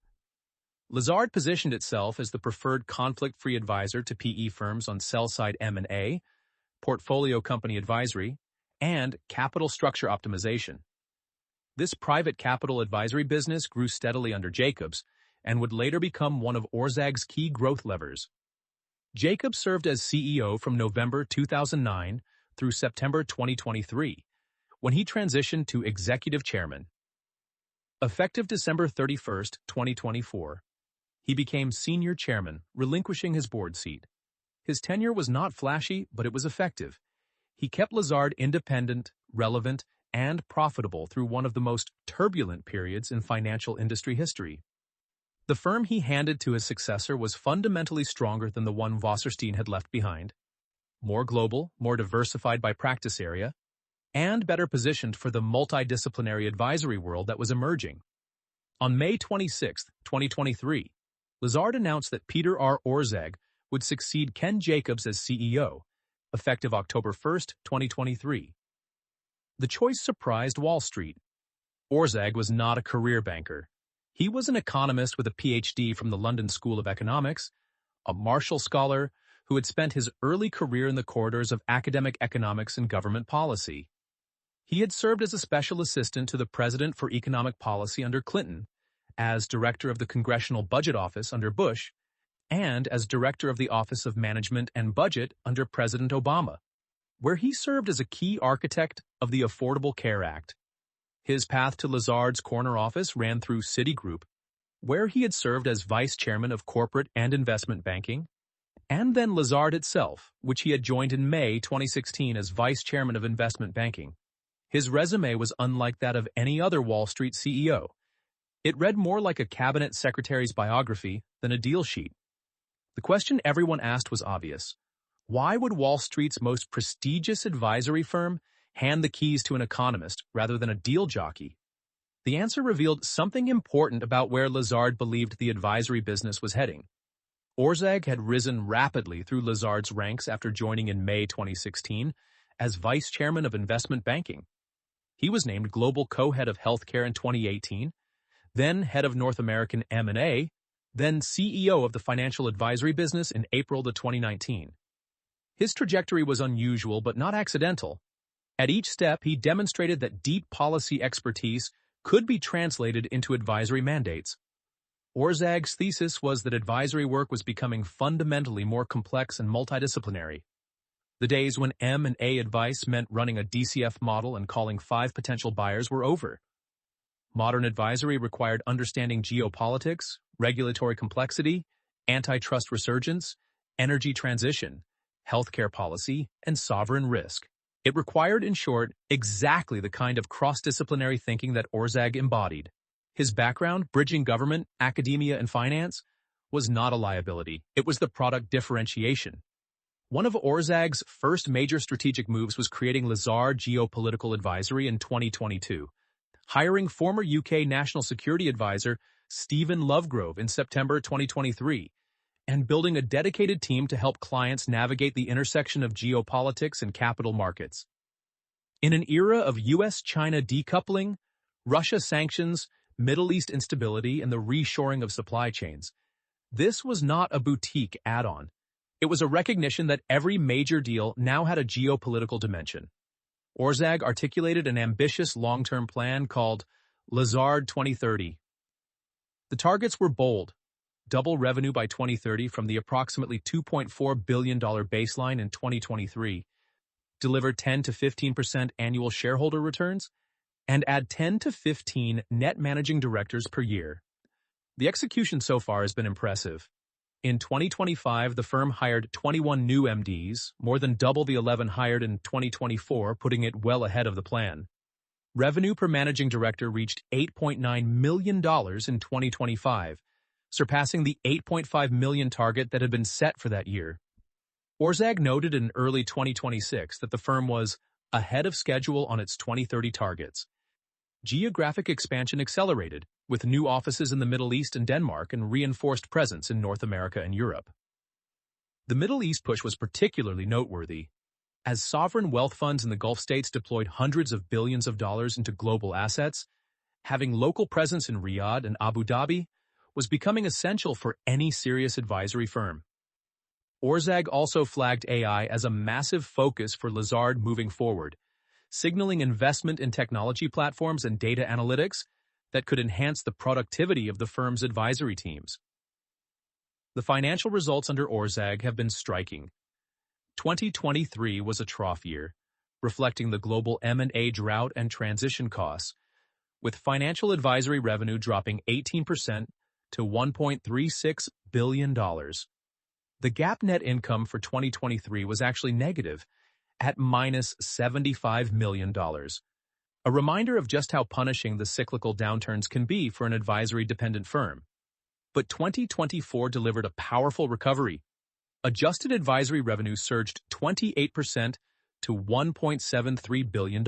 Lazard positioned itself as the preferred conflict-free advisor to PE firms on sell-side M&A, portfolio company advisory, and capital structure optimization. This private capital advisory business grew steadily under Jacobs and would later become one of Orzag's key growth levers. Jacobs served as CEO from November 2009 through September 2023, when he transitioned to executive chairman. Effective December 31, 2024, he became senior chairman, relinquishing his board seat. His tenure was not flashy, but it was effective. He kept Lazard independent, relevant, and profitable through one of the most turbulent periods in financial industry history. The firm he handed to his successor was fundamentally stronger than the one Wasserstein had left behind, more global, more diversified by practice area, and better positioned for the multidisciplinary advisory world that was emerging. On May 26, 2023, Lazard announced that Peter R. Orzag would succeed Ken Jacobs as CEO, effective October 1, 2023. The choice surprised Wall Street. Orszag was not a career banker. He was an economist with a PhD from the London School of Economics, a Marshall Scholar who had spent his early career in the corridors of academic economics and government policy. He had served as a special assistant to the President for Economic Policy under Clinton, as Director of the Congressional Budget Office under Bush, and as Director of the Office of Management and Budget under President Obama, where he served as a key architect of the Affordable Care Act. His path to Lazard's corner office ran through Citigroup, where he had served as Vice Chairman of Corporate and Investment Banking, and then Lazard itself, which he had joined in May 2016 as Vice Chairman of Investment Banking. His resume was unlike that of any other Wall Street CEO. It read more like a cabinet secretary's biography than a deal sheet. The question everyone asked was obvious. Why would Wall Street's most prestigious advisory firm hand the keys to an economist rather than a deal jockey? The answer revealed something important about where Lazard believed the advisory business was heading. Orszag had risen rapidly through Lazard's ranks after joining in May 2016 as Vice Chairman of Investment Banking. He was named Global Co-Head of Healthcare in 2018, then Head of North American M&A, then CEO of the financial advisory business in April 2019. His trajectory was unusual but not accidental. At each step, he demonstrated that deep policy expertise could be translated into advisory mandates. Orszag's thesis was that advisory work was becoming fundamentally more complex and multidisciplinary. The days when M&A advice meant running a DCF model and calling 5 potential buyers were over. Modern advisory required understanding geopolitics, regulatory complexity, antitrust resurgence, energy transition, healthcare policy, and sovereign risk. It required, in short, exactly the kind of cross-disciplinary thinking that Orszag embodied. His background, bridging government, academia, and finance, was not a liability. It was the product differentiation. One of Orszag's first major strategic moves was creating Lazard Geopolitical Advisory in 2022, hiring former UK National Security Advisor Stephen Lovegrove in September 2023, and building a dedicated team to help clients navigate the intersection of geopolitics and capital markets. In an era of US-China decoupling, Russia sanctions, Middle East instability, and the reshoring of supply chains, this was not a boutique add-on. It was a recognition that every major deal now had a geopolitical dimension. Orszag articulated an ambitious long-term plan called Lazard 2030. The targets were bold: double revenue by 2030 from the approximately $2.4 billion baseline in 2023, deliver 10 to 15% annual shareholder returns, and add 10 to 15 net managing directors per year. The execution so far has been impressive. In 2025, the firm hired 21 new MDs, more than double the 11 hired in 2024, putting it well ahead of the plan. Revenue per managing director reached $8.9 million in 2025, surpassing the $8.5 million target that had been set for that year. Orszag noted in early 2026 that the firm was ahead of schedule on its 2030 targets. Geographic expansion accelerated, with new offices in the Middle East and Denmark and reinforced presence in North America and Europe. The Middle East push was particularly noteworthy, as sovereign wealth funds in the Gulf states deployed hundreds of billions of dollars into global assets. Having local presence in Riyadh and Abu Dhabi was becoming essential for any serious advisory firm. Orszag also flagged AI as a massive focus for Lazard moving forward, signaling investment in technology platforms and data analytics that could enhance the productivity of the firm's advisory teams. The financial results under Orszag have been striking. 2023 was a trough year, reflecting the global M&A drought and transition costs, with financial advisory revenue dropping 18% to $1.36 billion. The GAAP net income for 2023 was actually negative, at minus $75 million. A reminder of just how punishing the cyclical downturns can be for an advisory-dependent firm. But 2024 delivered a powerful recovery. Adjusted advisory revenue surged 28% to $1.73 billion.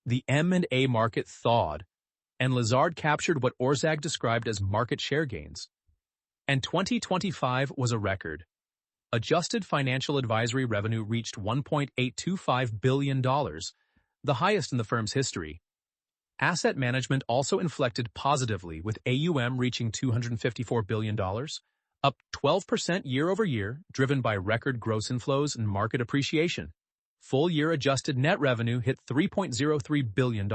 The M&A market thawed, and Lazard captured what Orszag described as market share gains. And 2025 was a record. adjusted financial advisory revenue reached $1.825 billion, the highest in the firm's history. Asset management also inflected positively, with AUM reaching $254 billion, up 12% year-over-year, driven by record gross inflows and market appreciation. Full-year adjusted net revenue hit $3.03 billion.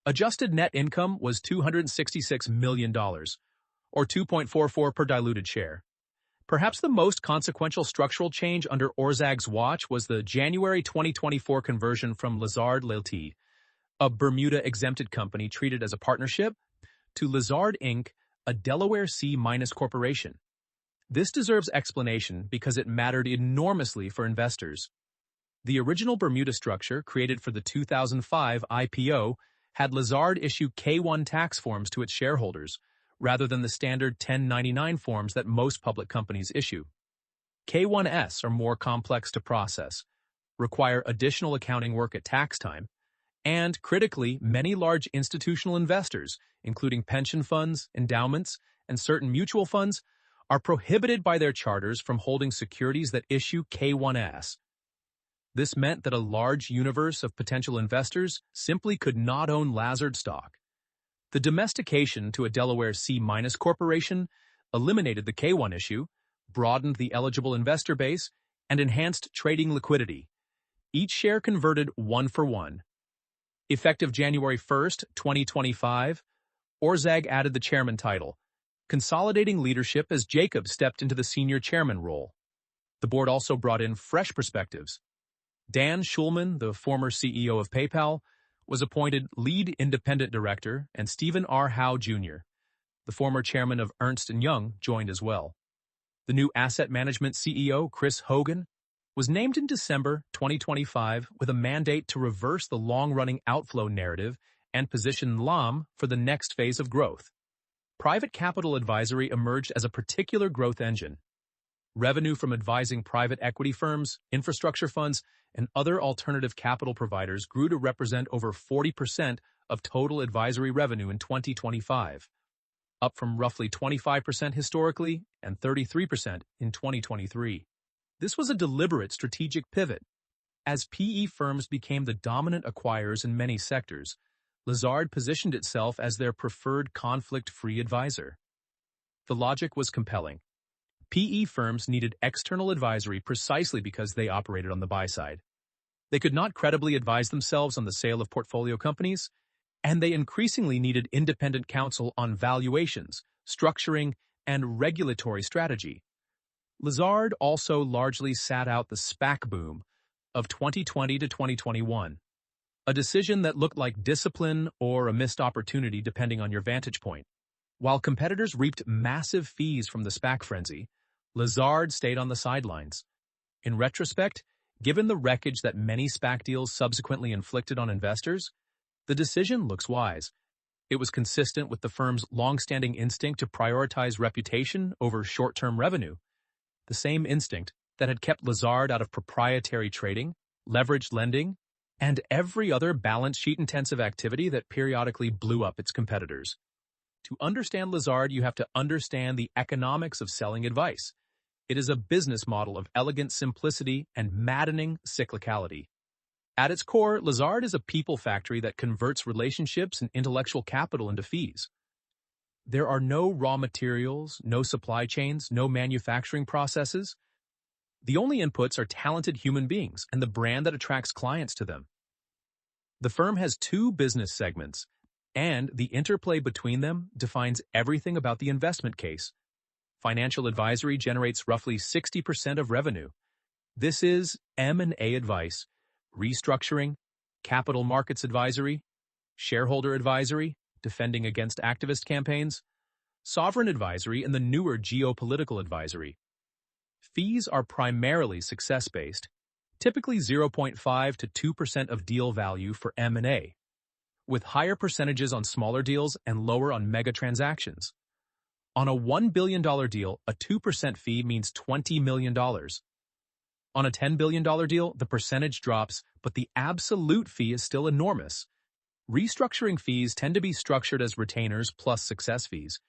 Adjusted net income was $266 million, or $2.44 per diluted share. Perhaps the most consequential structural change under Orzag's watch was the January 2024 conversion from Lazard LAZ, a Bermuda-exempted company treated as a partnership, to Lazard Inc., a Delaware C- corporation. This deserves explanation because it mattered enormously for investors. The original Bermuda structure, created for the 2005 IPO, had Lazard issue K-1 tax forms to its shareholders, rather than the standard 1099 forms that most public companies issue. K-1s are more complex to process, require additional accounting work at tax time, and, critically, many large institutional investors, including pension funds, endowments, and certain mutual funds, are prohibited by their charters from holding securities that issue K-1s. This meant that a large universe of potential investors simply could not own Lazard stock. The domestication to a Delaware C- corporation eliminated the K-1 issue, broadened the eligible investor base, and enhanced trading liquidity. Each share converted 1-for-1. Effective January 1, 2025, Orzag added the chairman title, consolidating leadership as Jacob stepped into the senior chairman role. The board also brought in fresh perspectives. Dan Schulman, the former CEO of PayPal, was appointed lead independent director, and Stephen R. Howe, Jr., the former chairman of Ernst & Young, joined as well. The new asset management CEO, Chris Hogan, was named in December 2025 with a mandate to reverse the long-running outflow narrative and position LAM for the next phase of growth. Private capital advisory emerged as a particular growth engine. Revenue from advising private equity firms, infrastructure funds, and other alternative capital providers grew to represent over 40% of total advisory revenue in 2025, up from roughly 25% historically and 33% in 2023. This was a deliberate strategic pivot. As PE firms became the dominant acquirers in many sectors, Lazard positioned itself as their preferred conflict-free advisor. The logic was compelling. PE firms needed external advisory precisely because they operated on the buy side. They could not credibly advise themselves on the sale of portfolio companies, and they increasingly needed independent counsel on valuations, structuring, and regulatory strategy. Lazard also largely sat out the SPAC boom of 2020 to 2021, a decision that looked like discipline or a missed opportunity depending on your vantage point. While competitors reaped massive fees from the SPAC frenzy, Lazard stayed on the sidelines. In retrospect, given the wreckage that many SPAC deals subsequently inflicted on investors, the decision looks wise. It was consistent with the firm's long-standing instinct to prioritize reputation over short-term revenue, the same instinct that had kept Lazard out of proprietary trading, leveraged lending, and every other balance sheet-intensive activity that periodically blew up its competitors. To understand Lazard, you have to understand the economics of selling advice. It is a business model of elegant simplicity and maddening cyclicality. At its core, Lazard is a people factory that converts relationships and intellectual capital into fees. There are no raw materials, no supply chains, no manufacturing processes. The only inputs are talented human beings and the brand that attracts clients to them. The firm has two business segments, and the interplay between them defines everything about the investment case. Financial advisory generates roughly 60% of revenue. This is M&A advice, restructuring, capital markets advisory, shareholder advisory, defending against activist campaigns, sovereign advisory, and the newer geopolitical advisory. Fees are primarily success-based, typically 0.5 to 2% of deal value for M&A, with higher percentages on smaller deals and lower on mega transactions. On a $1 billion deal, a 2% fee means $20 million. On a $10 billion deal, the percentage drops, but the absolute fee is still enormous. Restructuring fees tend to be structured as retainers plus success fees,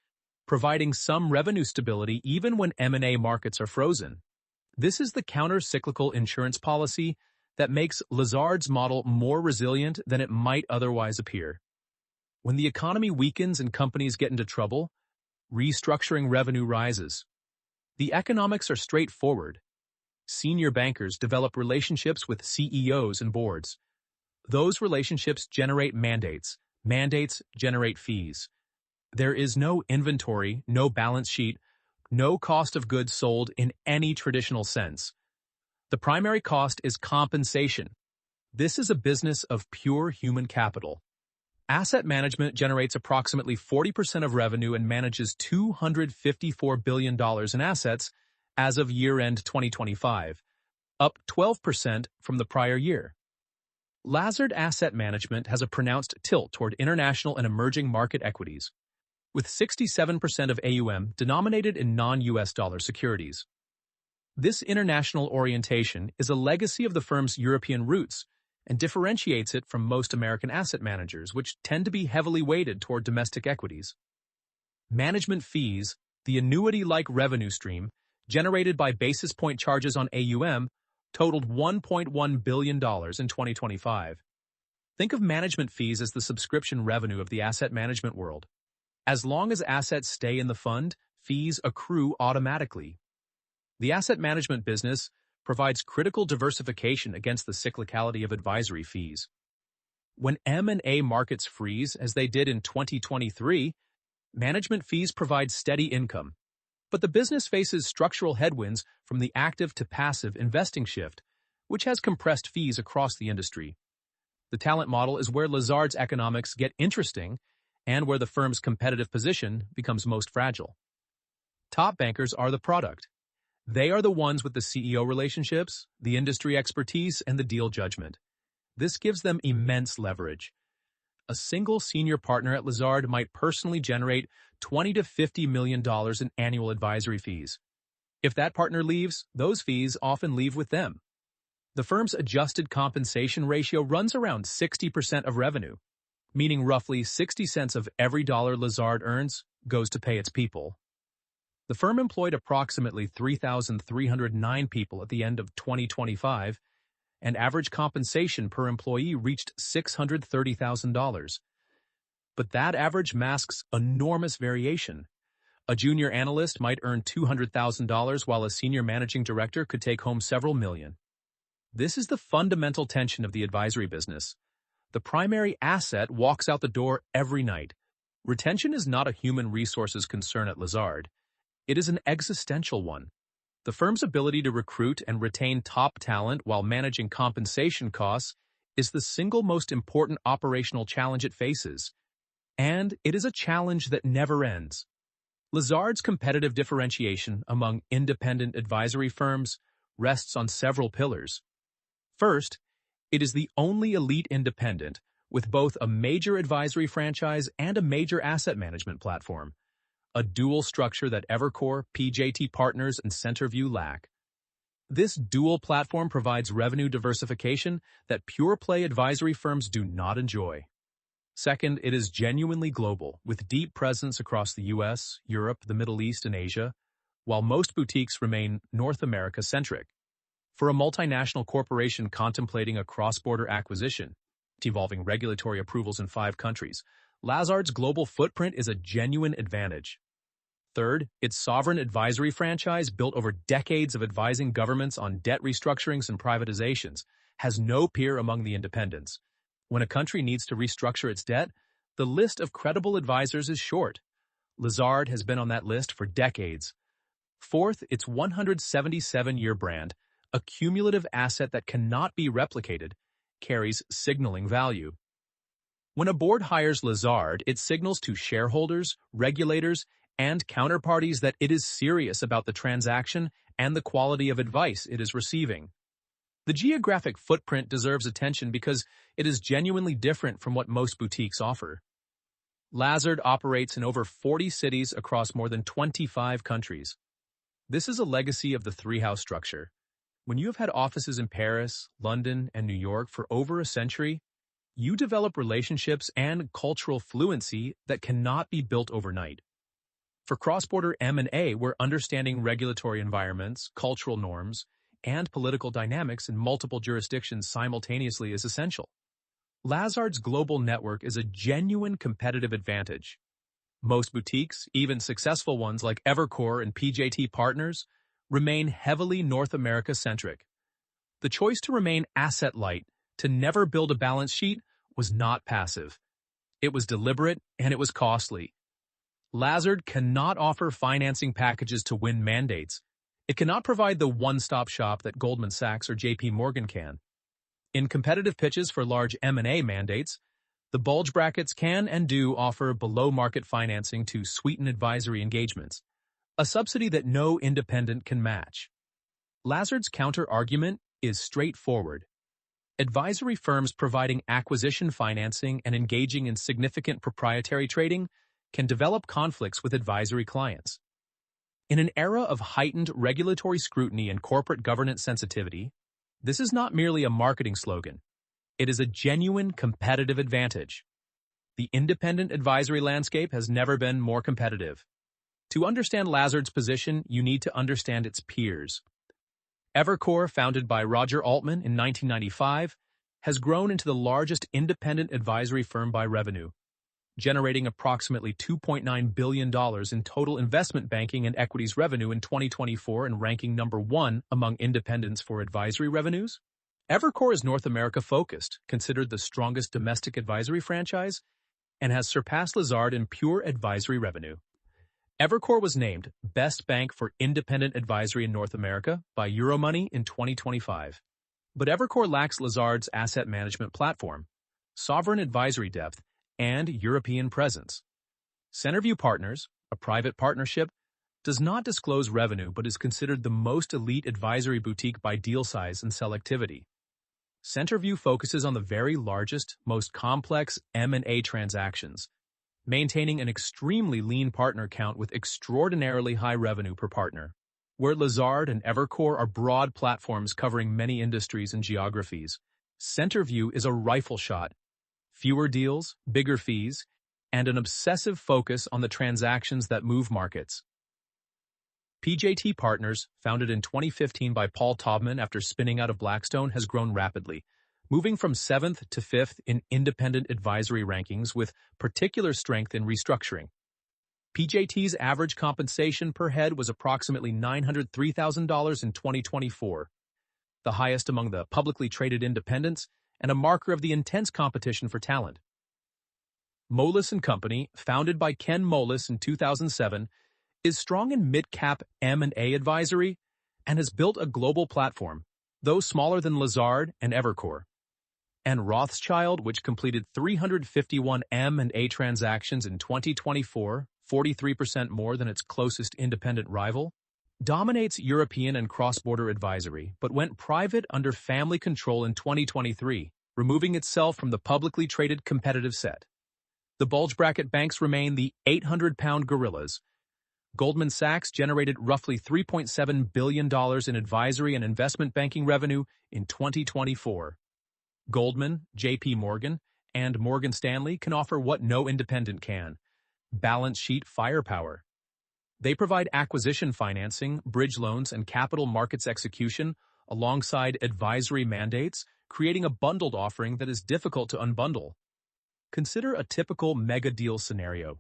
providing some revenue stability even when M&A markets are frozen. This is the counter-cyclical insurance policy that makes Lazard's model more resilient than it might otherwise appear. When the economy weakens and companies get into trouble, restructuring revenue rises. The economics are straightforward. Senior bankers develop relationships with CEOs and boards. Those relationships generate mandates. Mandates generate fees. There is no inventory, no balance sheet, no cost of goods sold in any traditional sense. The primary cost is compensation. This is a business of pure human capital. Asset management generates approximately 40% of revenue and manages $254 billion in assets as of year-end 2025, up 12% from the prior year. Lazard Asset Management has a pronounced tilt toward international and emerging market equities, with 67% of AUM denominated in non-US dollar securities. This international orientation is a legacy of the firm's European roots and differentiates it from most American asset managers, which tend to be heavily weighted toward domestic equities. Management fees, the annuity-like revenue stream, generated by basis point charges on AUM, totaled $1.1 billion in 2025. Think of management fees as the subscription revenue of the asset management world. As long as assets stay in the fund, fees accrue automatically. The asset management business provides critical diversification against the cyclicality of advisory fees. When M&A markets freeze, as they did in 2023, management fees provide steady income. But the business faces structural headwinds from the active to passive investing shift, which has compressed fees across the industry. The talent model is where Lazard's economics get interesting and where the firm's competitive position becomes most fragile. Top bankers are the product. They are the ones with the CEO relationships, the industry expertise, and the deal judgment. This gives them immense leverage. A single senior partner at Lazard might personally generate $20 to $50 million in annual advisory fees. If that partner leaves, those fees often leave with them. The firm's adjusted compensation ratio runs around 60% of revenue, meaning roughly 60 cents of every dollar Lazard earns goes to pay its people. The firm employed approximately 3,309 people at the end of 2025, and average compensation per employee reached $630,000. But that average masks enormous variation. A junior analyst might earn $200,000 while a senior managing director could take home several million. This is the fundamental tension of the advisory business. The primary asset walks out the door every night. Retention is not a human resources concern at Lazard. It is an existential one. The firm's ability to recruit and retain top talent while managing compensation costs is the single most important operational challenge it faces. And it is a challenge that never ends. Lazard's competitive differentiation among independent advisory firms rests on several pillars. First, it is the only elite independent with both a major advisory franchise and a major asset management platform, a dual structure that Evercore, PJT Partners, and Centerview lack. This dual platform provides revenue diversification that pure-play advisory firms do not enjoy. Second, it is genuinely global, with deep presence across the US, Europe, the Middle East, and Asia, while most boutiques remain North America-centric. For a multinational corporation contemplating a cross-border acquisition, involving regulatory approvals in 5 countries, Lazard's global footprint is a genuine advantage. Third, its sovereign advisory franchise, built over decades of advising governments on debt restructurings and privatizations, has no peer among the independents. When a country needs to restructure its debt, the list of credible advisors is short. Lazard has been on that list for decades. Fourth, its 177-year brand, a cumulative asset that cannot be replicated, carries signaling value. When a board hires Lazard, it signals to shareholders, regulators, and counterparties that it is serious about the transaction and the quality of advice it is receiving. The geographic footprint deserves attention because it is genuinely different from what most boutiques offer. Lazard operates in over 40 cities across more than 25 countries. This is a legacy of the three-house structure. When you have had offices in Paris, London, and New York for over a century, you develop relationships and cultural fluency that cannot be built overnight. For cross-border M&A, where understanding regulatory environments, cultural norms, and political dynamics in multiple jurisdictions simultaneously is essential. Lazard's global network is a genuine competitive advantage. Most boutiques, even successful ones like Evercore and PJT Partners, remain heavily North America-centric. The choice to remain asset-light, to never build a balance sheet, was not passive. It was deliberate, and it was costly. Lazard cannot offer financing packages to win mandates. It cannot provide the one-stop shop that Goldman Sachs or JP Morgan can. In competitive pitches for large M&A mandates, the bulge brackets can and do offer below-market financing to sweeten advisory engagements, a subsidy that no independent can match. Lazard's counter-argument is straightforward. Advisory firms providing acquisition financing and engaging in significant proprietary trading can develop conflicts with advisory clients. In an era of heightened regulatory scrutiny and corporate governance sensitivity, this is not merely a marketing slogan. It is a genuine competitive advantage. The independent advisory landscape has never been more competitive. To understand Lazard's position, you need to understand its peers. Evercore, founded by Roger Altman in 1995, has grown into the largest independent advisory firm by revenue, generating approximately $2.9 billion in total investment banking and equities revenue in 2024 and ranking number 1 among independents for advisory revenues. Evercore is North America-focused, considered the strongest domestic advisory franchise, and has surpassed Lazard in pure advisory revenue. Evercore was named Best Bank for Independent Advisory in North America by Euromoney in 2025. But Evercore lacks Lazard's asset management platform, sovereign advisory depth, and European presence. Centerview Partners, a private partnership, does not disclose revenue but is considered the most elite advisory boutique by deal size and selectivity. Centerview focuses on the very largest, most complex M&A transactions, maintaining an extremely lean partner count with extraordinarily high revenue per partner. Where Lazard and Evercore are broad platforms covering many industries and geographies, Centerview is a rifle shot. Fewer deals, bigger fees, and an obsessive focus on the transactions that move markets. PJT Partners, founded in 2015 by Paul Taubman after spinning out of Blackstone, has grown rapidly, moving from 7th to 5th in independent advisory rankings with particular strength in restructuring. PJT's average compensation per head was approximately $903,000 in 2024, the highest among the publicly traded independents and a marker of the intense competition for talent. Moelis & Company, founded by Ken Moelis in 2007, is strong in mid-cap M&A advisory and has built a global platform, though smaller than Lazard and Evercore. And Rothschild, which completed 351 M&A transactions in 2024, 43% more than its closest independent rival, dominates European and cross-border advisory, but went private under family control in 2023, removing itself from the publicly traded competitive set. The bulge bracket banks remain the 800-pound gorillas. Goldman Sachs generated roughly $3.7 billion in advisory and investment banking revenue in 2024. Goldman, JP Morgan, and Morgan Stanley can offer what no independent can: balance sheet firepower. They provide acquisition financing, bridge loans, and capital markets execution alongside advisory mandates, creating a bundled offering that is difficult to unbundle. Consider a typical mega deal scenario.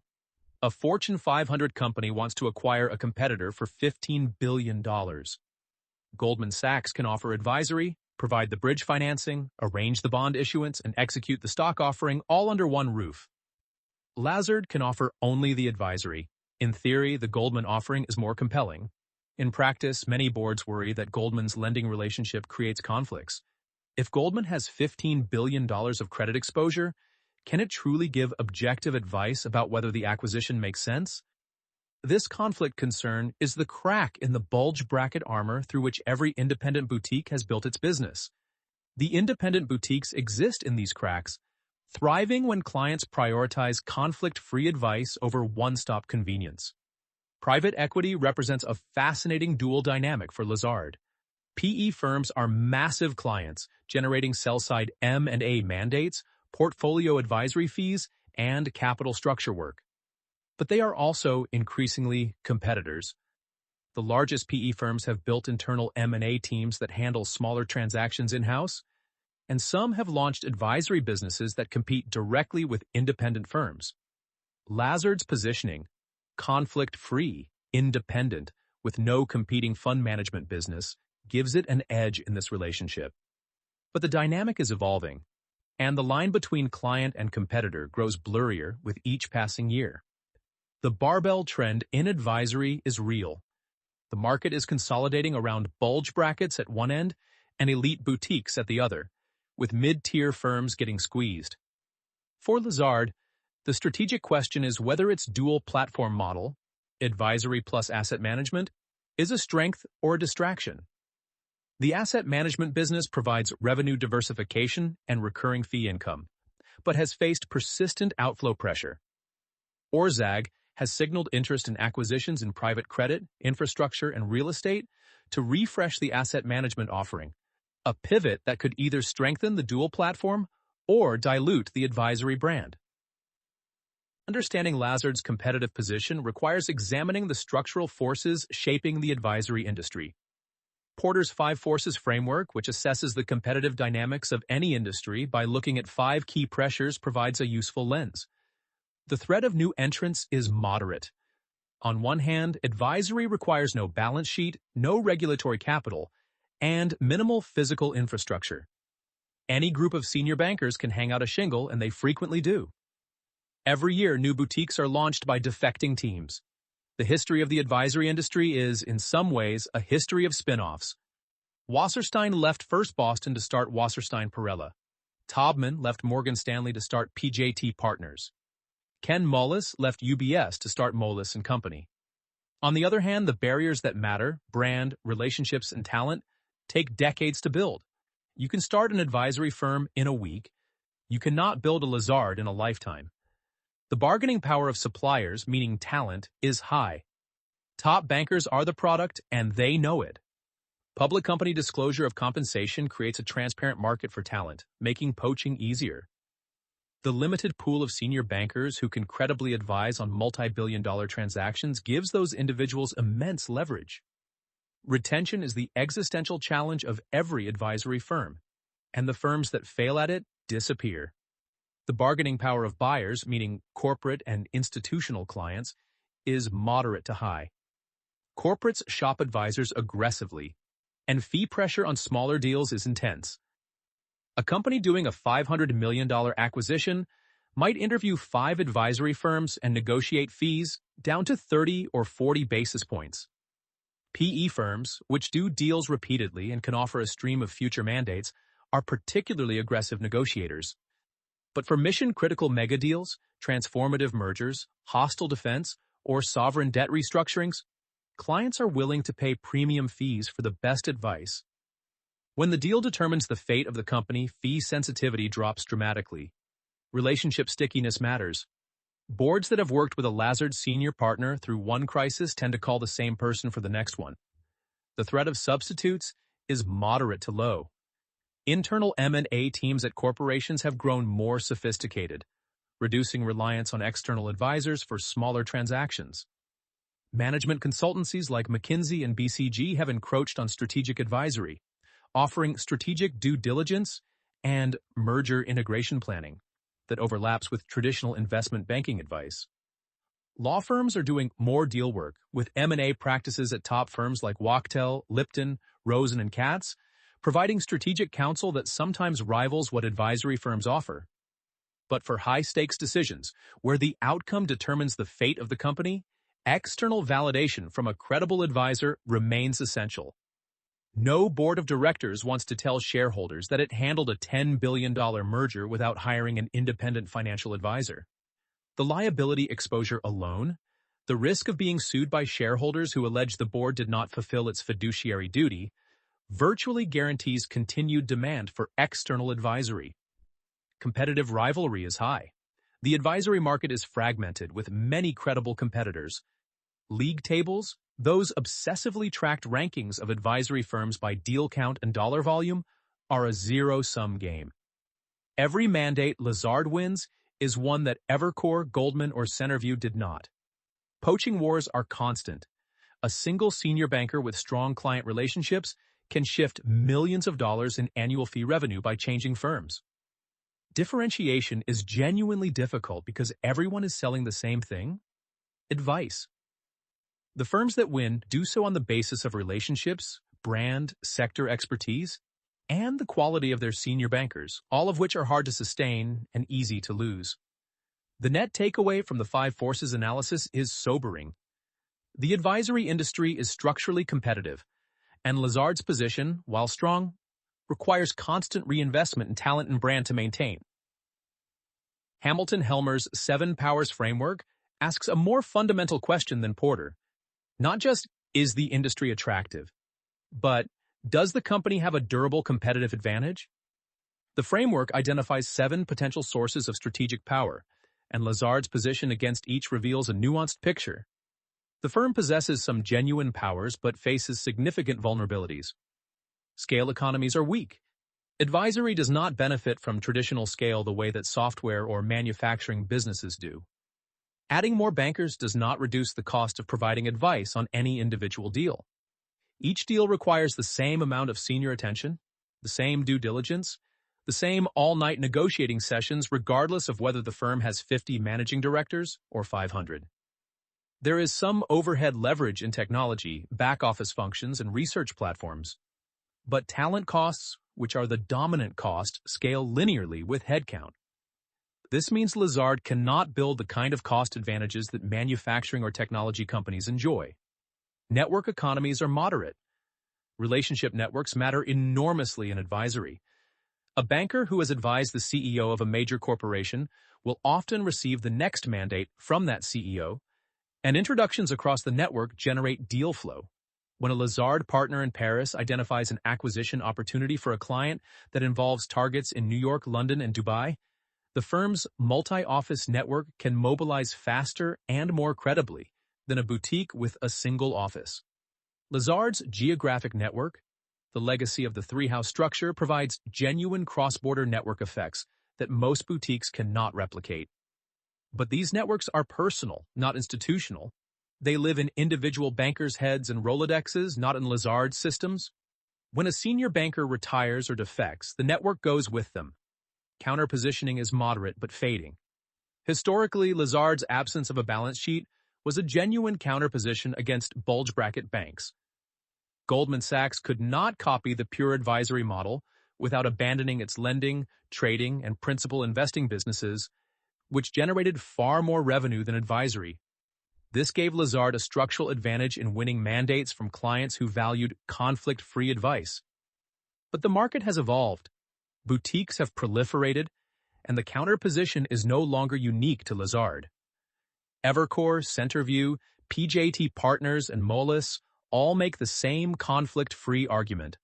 A Fortune 500 company wants to acquire a competitor for $15 billion. Goldman Sachs can offer advisory, provide the bridge financing, arrange the bond issuance, and execute the stock offering all under one roof. Lazard can offer only the advisory. In theory, the Goldman offering is more compelling. In practice, many boards worry that Goldman's lending relationship creates conflicts. If Goldman has $15 billion of credit exposure, can it truly give objective advice about whether the acquisition makes sense? This conflict concern is the crack in the bulge bracket armor through which every independent boutique has built its business. The independent boutiques exist in these cracks, thriving when clients prioritize conflict-free advice over one-stop convenience. Private equity represents a fascinating dual dynamic for Lazard. PE firms are massive clients, generating sell-side M&A mandates, portfolio advisory fees, and capital structure work. But they are also increasingly competitors. The largest PE firms have built internal M&A teams that handle smaller transactions in-house, and some have launched advisory businesses that compete directly with independent firms. Lazard's positioning, conflict-free, independent, with no competing fund management business, gives it an edge in this relationship. But the dynamic is evolving, and the line between client and competitor grows blurrier with each passing year. The barbell trend in advisory is real. The market is consolidating around bulge brackets at one end and elite boutiques at the other, with mid-tier firms getting squeezed. For Lazard, the strategic question is whether its dual platform model, advisory plus asset management, is a strength or a distraction. The asset management business provides revenue diversification and recurring fee income, but has faced persistent outflow pressure. LAZ has signaled interest in acquisitions in private credit, infrastructure, and real estate to refresh the asset management offering, a pivot that could either strengthen the dual platform or dilute the advisory brand. Understanding Lazard's competitive position requires examining the structural forces shaping the advisory industry. Porter's 5 Forces framework, which assesses the competitive dynamics of any industry by looking at 5 key pressures, provides a useful lens. The threat of new entrants is moderate. On one hand, advisory requires no balance sheet, no regulatory capital, and minimal physical infrastructure. Any group of senior bankers can hang out a shingle, and they frequently do. Every year, new boutiques are launched by defecting teams. The history of the advisory industry is, in some ways, a history of spin-offs. Wasserstein left First Boston to start Wasserstein Perella. Taubman left Morgan Stanley to start PJT Partners. Ken Moelis left UBS to start Moelis & Company. On the other hand, the barriers that matter, brand, relationships, and talent, take decades to build. You can start an advisory firm in a week. You cannot build a Lazard in a lifetime. The bargaining power of suppliers, meaning talent, is high. Top bankers are the product, and they know it. Public company disclosure of compensation creates a transparent market for talent, making poaching easier. The limited pool of senior bankers who can credibly advise on multi-billion-dollar transactions gives those individuals immense leverage. Retention is the existential challenge of every advisory firm, and the firms that fail at it disappear. The bargaining power of buyers, meaning corporate and institutional clients, is moderate to high. Corporates shop advisors aggressively, and fee pressure on smaller deals is intense. A company doing a $500 million acquisition might interview 5 advisory firms and negotiate fees down to 30 or 40 basis points. PE firms, which do deals repeatedly and can offer a stream of future mandates, are particularly aggressive negotiators. But for mission-critical mega deals, transformative mergers, hostile defense, or sovereign debt restructurings, clients are willing to pay premium fees for the best advice. When the deal determines the fate of the company, fee sensitivity drops dramatically. Relationship stickiness matters. Boards that have worked with a Lazard senior partner through one crisis tend to call the same person for the next one. The threat of substitutes is moderate to low. Internal M&A teams at corporations have grown more sophisticated, reducing reliance on external advisors for smaller transactions. Management consultancies like McKinsey and BCG have encroached on strategic advisory, offering strategic due diligence and merger integration planning that overlaps with traditional investment banking advice. Law firms are doing more deal work, with M&A practices at top firms like Wachtell, Lipton, Rosen & Katz, providing strategic counsel that sometimes rivals what advisory firms offer. But for high-stakes decisions, where the outcome determines the fate of the company, external validation from a credible advisor remains essential. No board of directors wants to tell shareholders that it handled a $10 billion merger without hiring an independent financial advisor. The liability exposure alone, the risk of being sued by shareholders who allege the board did not fulfill its fiduciary duty, virtually guarantees continued demand for external advisory. Competitive rivalry is high. The advisory market is fragmented with many credible competitors. League tables, those obsessively tracked rankings of advisory firms by deal count and dollar volume, are a zero-sum game. Every mandate Lazard wins is one that Evercore, Goldman, or Centerview did not. Poaching wars are constant. A single senior banker with strong client relationships can shift millions of dollars in annual fee revenue by changing firms. Differentiation is genuinely difficult because everyone is selling the same thing: advice. The firms that win do so on the basis of relationships, brand, sector expertise, and the quality of their senior bankers, all of which are hard to sustain and easy to lose. The net takeaway from the 5 forces analysis is sobering. The advisory industry is structurally competitive, and Lazard's position, while strong, requires constant reinvestment in talent and brand to maintain. Hamilton Helmer's 7 Powers framework asks a more fundamental question than Porter. Not just, is the industry attractive, but does the company have a durable competitive advantage? The framework identifies 7 potential sources of strategic power, and Lazard's position against each reveals a nuanced picture. The firm possesses some genuine powers but faces significant vulnerabilities. Scale economies are weak. Advisory does not benefit from traditional scale the way that software or manufacturing businesses do. Adding more bankers does not reduce the cost of providing advice on any individual deal. Each deal requires the same amount of senior attention, the same due diligence, the same all-night negotiating sessions regardless of whether the firm has 50 managing directors or 500. There is some overhead leverage in technology, back-office functions, and research platforms. But talent costs, which are the dominant cost, scale linearly with headcount. This means Lazard cannot build the kind of cost advantages that manufacturing or technology companies enjoy. Network economies are moderate. Relationship networks matter enormously in advisory. A banker who has advised the CEO of a major corporation will often receive the next mandate from that CEO, and introductions across the network generate deal flow. When a Lazard partner in Paris identifies an acquisition opportunity for a client that involves targets in New York, London, and Dubai, the firm's multi-office network can mobilize faster and more credibly than a boutique with a single office. Lazard's geographic network, the legacy of the 3-house structure, provides genuine cross-border network effects that most boutiques cannot replicate. But these networks are personal, not institutional. They live in individual bankers' heads and Rolodexes, not in Lazard's systems. When a senior banker retires or defects, the network goes with them. Counterpositioning is moderate but fading. Historically, Lazard's absence of a balance sheet was a genuine counterposition against bulge bracket banks. Goldman Sachs could not copy the pure advisory model without abandoning its lending, trading, and principal investing businesses, which generated far more revenue than advisory. This gave Lazard a structural advantage in winning mandates from clients who valued conflict-free advice. But the market has evolved. Boutiques have proliferated, and the counterposition is no longer unique to Lazard. Evercore, Centerview, PJT Partners, and Moelis all make the same conflict-free argument.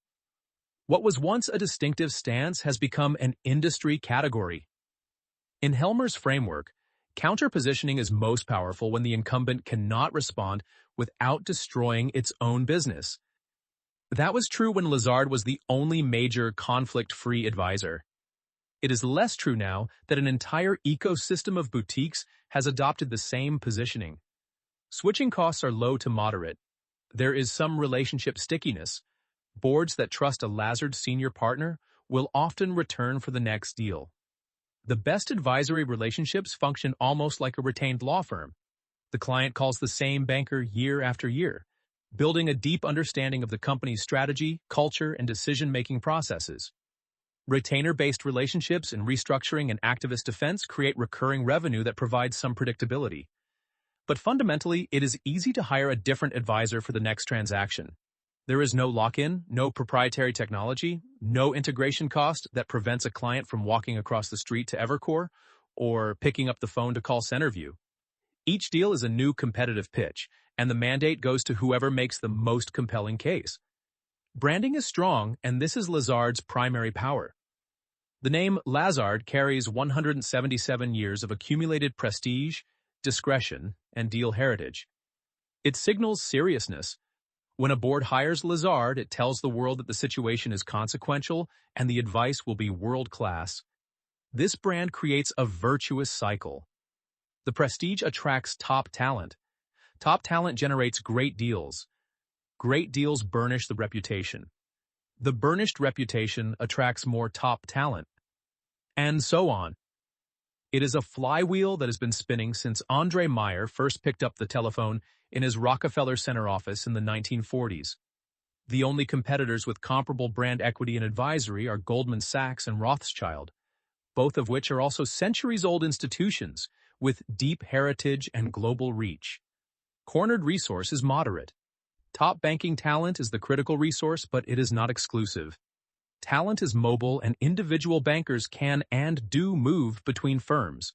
What was once a distinctive stance has become an industry category. In Helmer's framework, counterpositioning is most powerful when the incumbent cannot respond without destroying its own business. That was true when Lazard was the only major conflict-free advisor. It is less true now that an entire ecosystem of boutiques has adopted the same positioning. Switching costs are low to moderate. There is some relationship stickiness. Boards that trust a Lazard senior partner will often return for the next deal. The best advisory relationships function almost like a retained law firm. The client calls the same banker year after year, building a deep understanding of the company's strategy, culture, and decision-making processes. Retainer-based relationships in restructuring and activist defense create recurring revenue that provides some predictability. But fundamentally, it is easy to hire a different advisor for the next transaction. There is no lock-in, no proprietary technology, no integration cost that prevents a client from walking across the street to Evercore or picking up the phone to call Centerview. Each deal is a new competitive pitch, and the mandate goes to whoever makes the most compelling case. Branding is strong, and this is Lazard's primary power. The name Lazard carries 177 years of accumulated prestige, discretion, and deal heritage. It signals seriousness. When a board hires Lazard, it tells the world that the situation is consequential and the advice will be world-class. This brand creates a virtuous cycle. The prestige attracts top talent. Top talent generates great deals. Great deals burnish the reputation. The burnished reputation attracts more top talent. And so on. It is a flywheel that has been spinning since Andre Meyer first picked up the telephone in his Rockefeller Center office in the 1940s. The only competitors with comparable brand equity and advisory are Goldman Sachs and Rothschild, both of which are also centuries-old institutions with deep heritage and global reach. Cornered resource is moderate. Top banking talent is the critical resource, but it is not exclusive. Talent is mobile, and individual bankers can and do move between firms.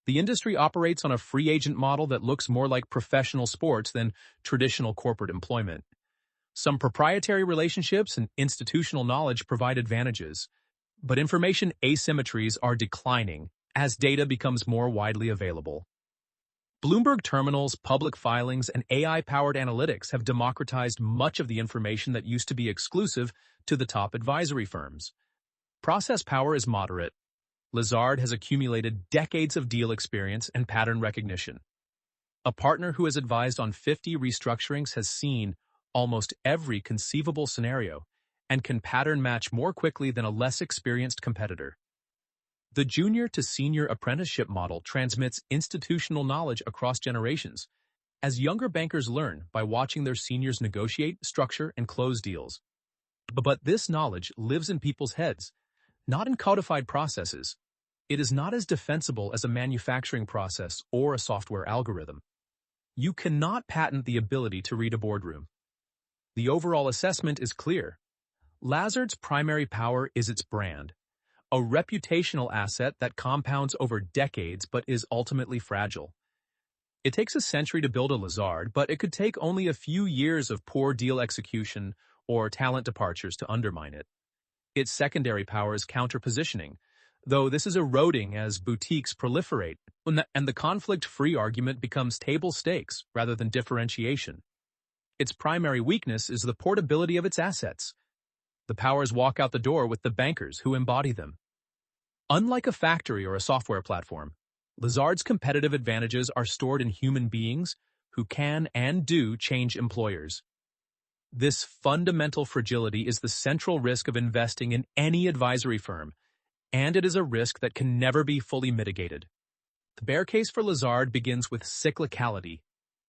The industry operates on a free agent model that looks more like professional sports than traditional corporate employment. Some proprietary relationships and institutional knowledge provide advantages, but information asymmetries are declining as data becomes more widely available. Bloomberg terminals, public filings, and AI-powered analytics have democratized much of the information that used to be exclusive to the top advisory firms. Process power is moderate. Lazard has accumulated decades of deal experience and pattern recognition. A partner who has advised on 50 restructurings has seen almost every conceivable scenario and can pattern match more quickly than a less experienced competitor. The junior to senior apprenticeship model transmits institutional knowledge across generations, as younger bankers learn by watching their seniors negotiate, structure, and close deals. But this knowledge lives in people's heads, not in codified processes. It is not as defensible as a manufacturing process or a software algorithm. You cannot patent the ability to read a boardroom. The overall assessment is clear. Lazard's primary power is its brand, a reputational asset that compounds over decades but is ultimately fragile. It takes a century to build a Lazard, but it could take only a few years of poor deal execution or talent departures to undermine it. Its secondary power is counterpositioning, though this is eroding as boutiques proliferate, and the conflict-free argument becomes table stakes rather than differentiation. Its primary weakness is the portability of its assets. The powers walk out the door with the bankers who embody them. Unlike a factory or a software platform, Lazard's competitive advantages are stored in human beings who can and do change employers. This fundamental fragility is the central risk of investing in any advisory firm, and it is a risk that can never be fully mitigated. The bear case for Lazard begins with cyclicality.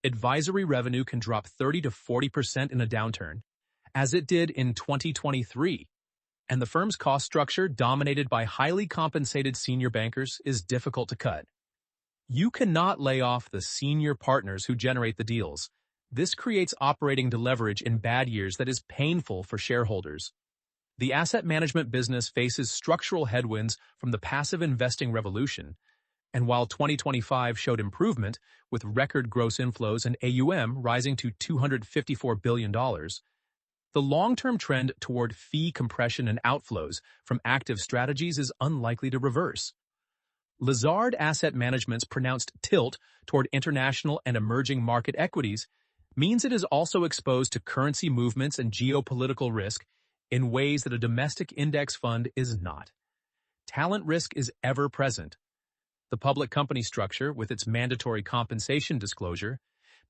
Advisory revenue can drop 30 to 40% in a downturn, as it did in 2023, and the firm's cost structure, dominated by highly compensated senior bankers, is difficult to cut. You cannot lay off the senior partners who generate the deals. This creates operating deleverage in bad years that is painful for shareholders. The asset management business faces structural headwinds from the passive investing revolution, and while 2025 showed improvement, with record gross inflows and AUM rising to $254 billion, the long-term trend toward fee compression and outflows from active strategies is unlikely to reverse. Lazard Asset Management's pronounced tilt toward international and emerging market equities means it is also exposed to currency movements and geopolitical risk in ways that a domestic index fund is not. Talent risk is ever present. The public company structure, with its mandatory compensation disclosure,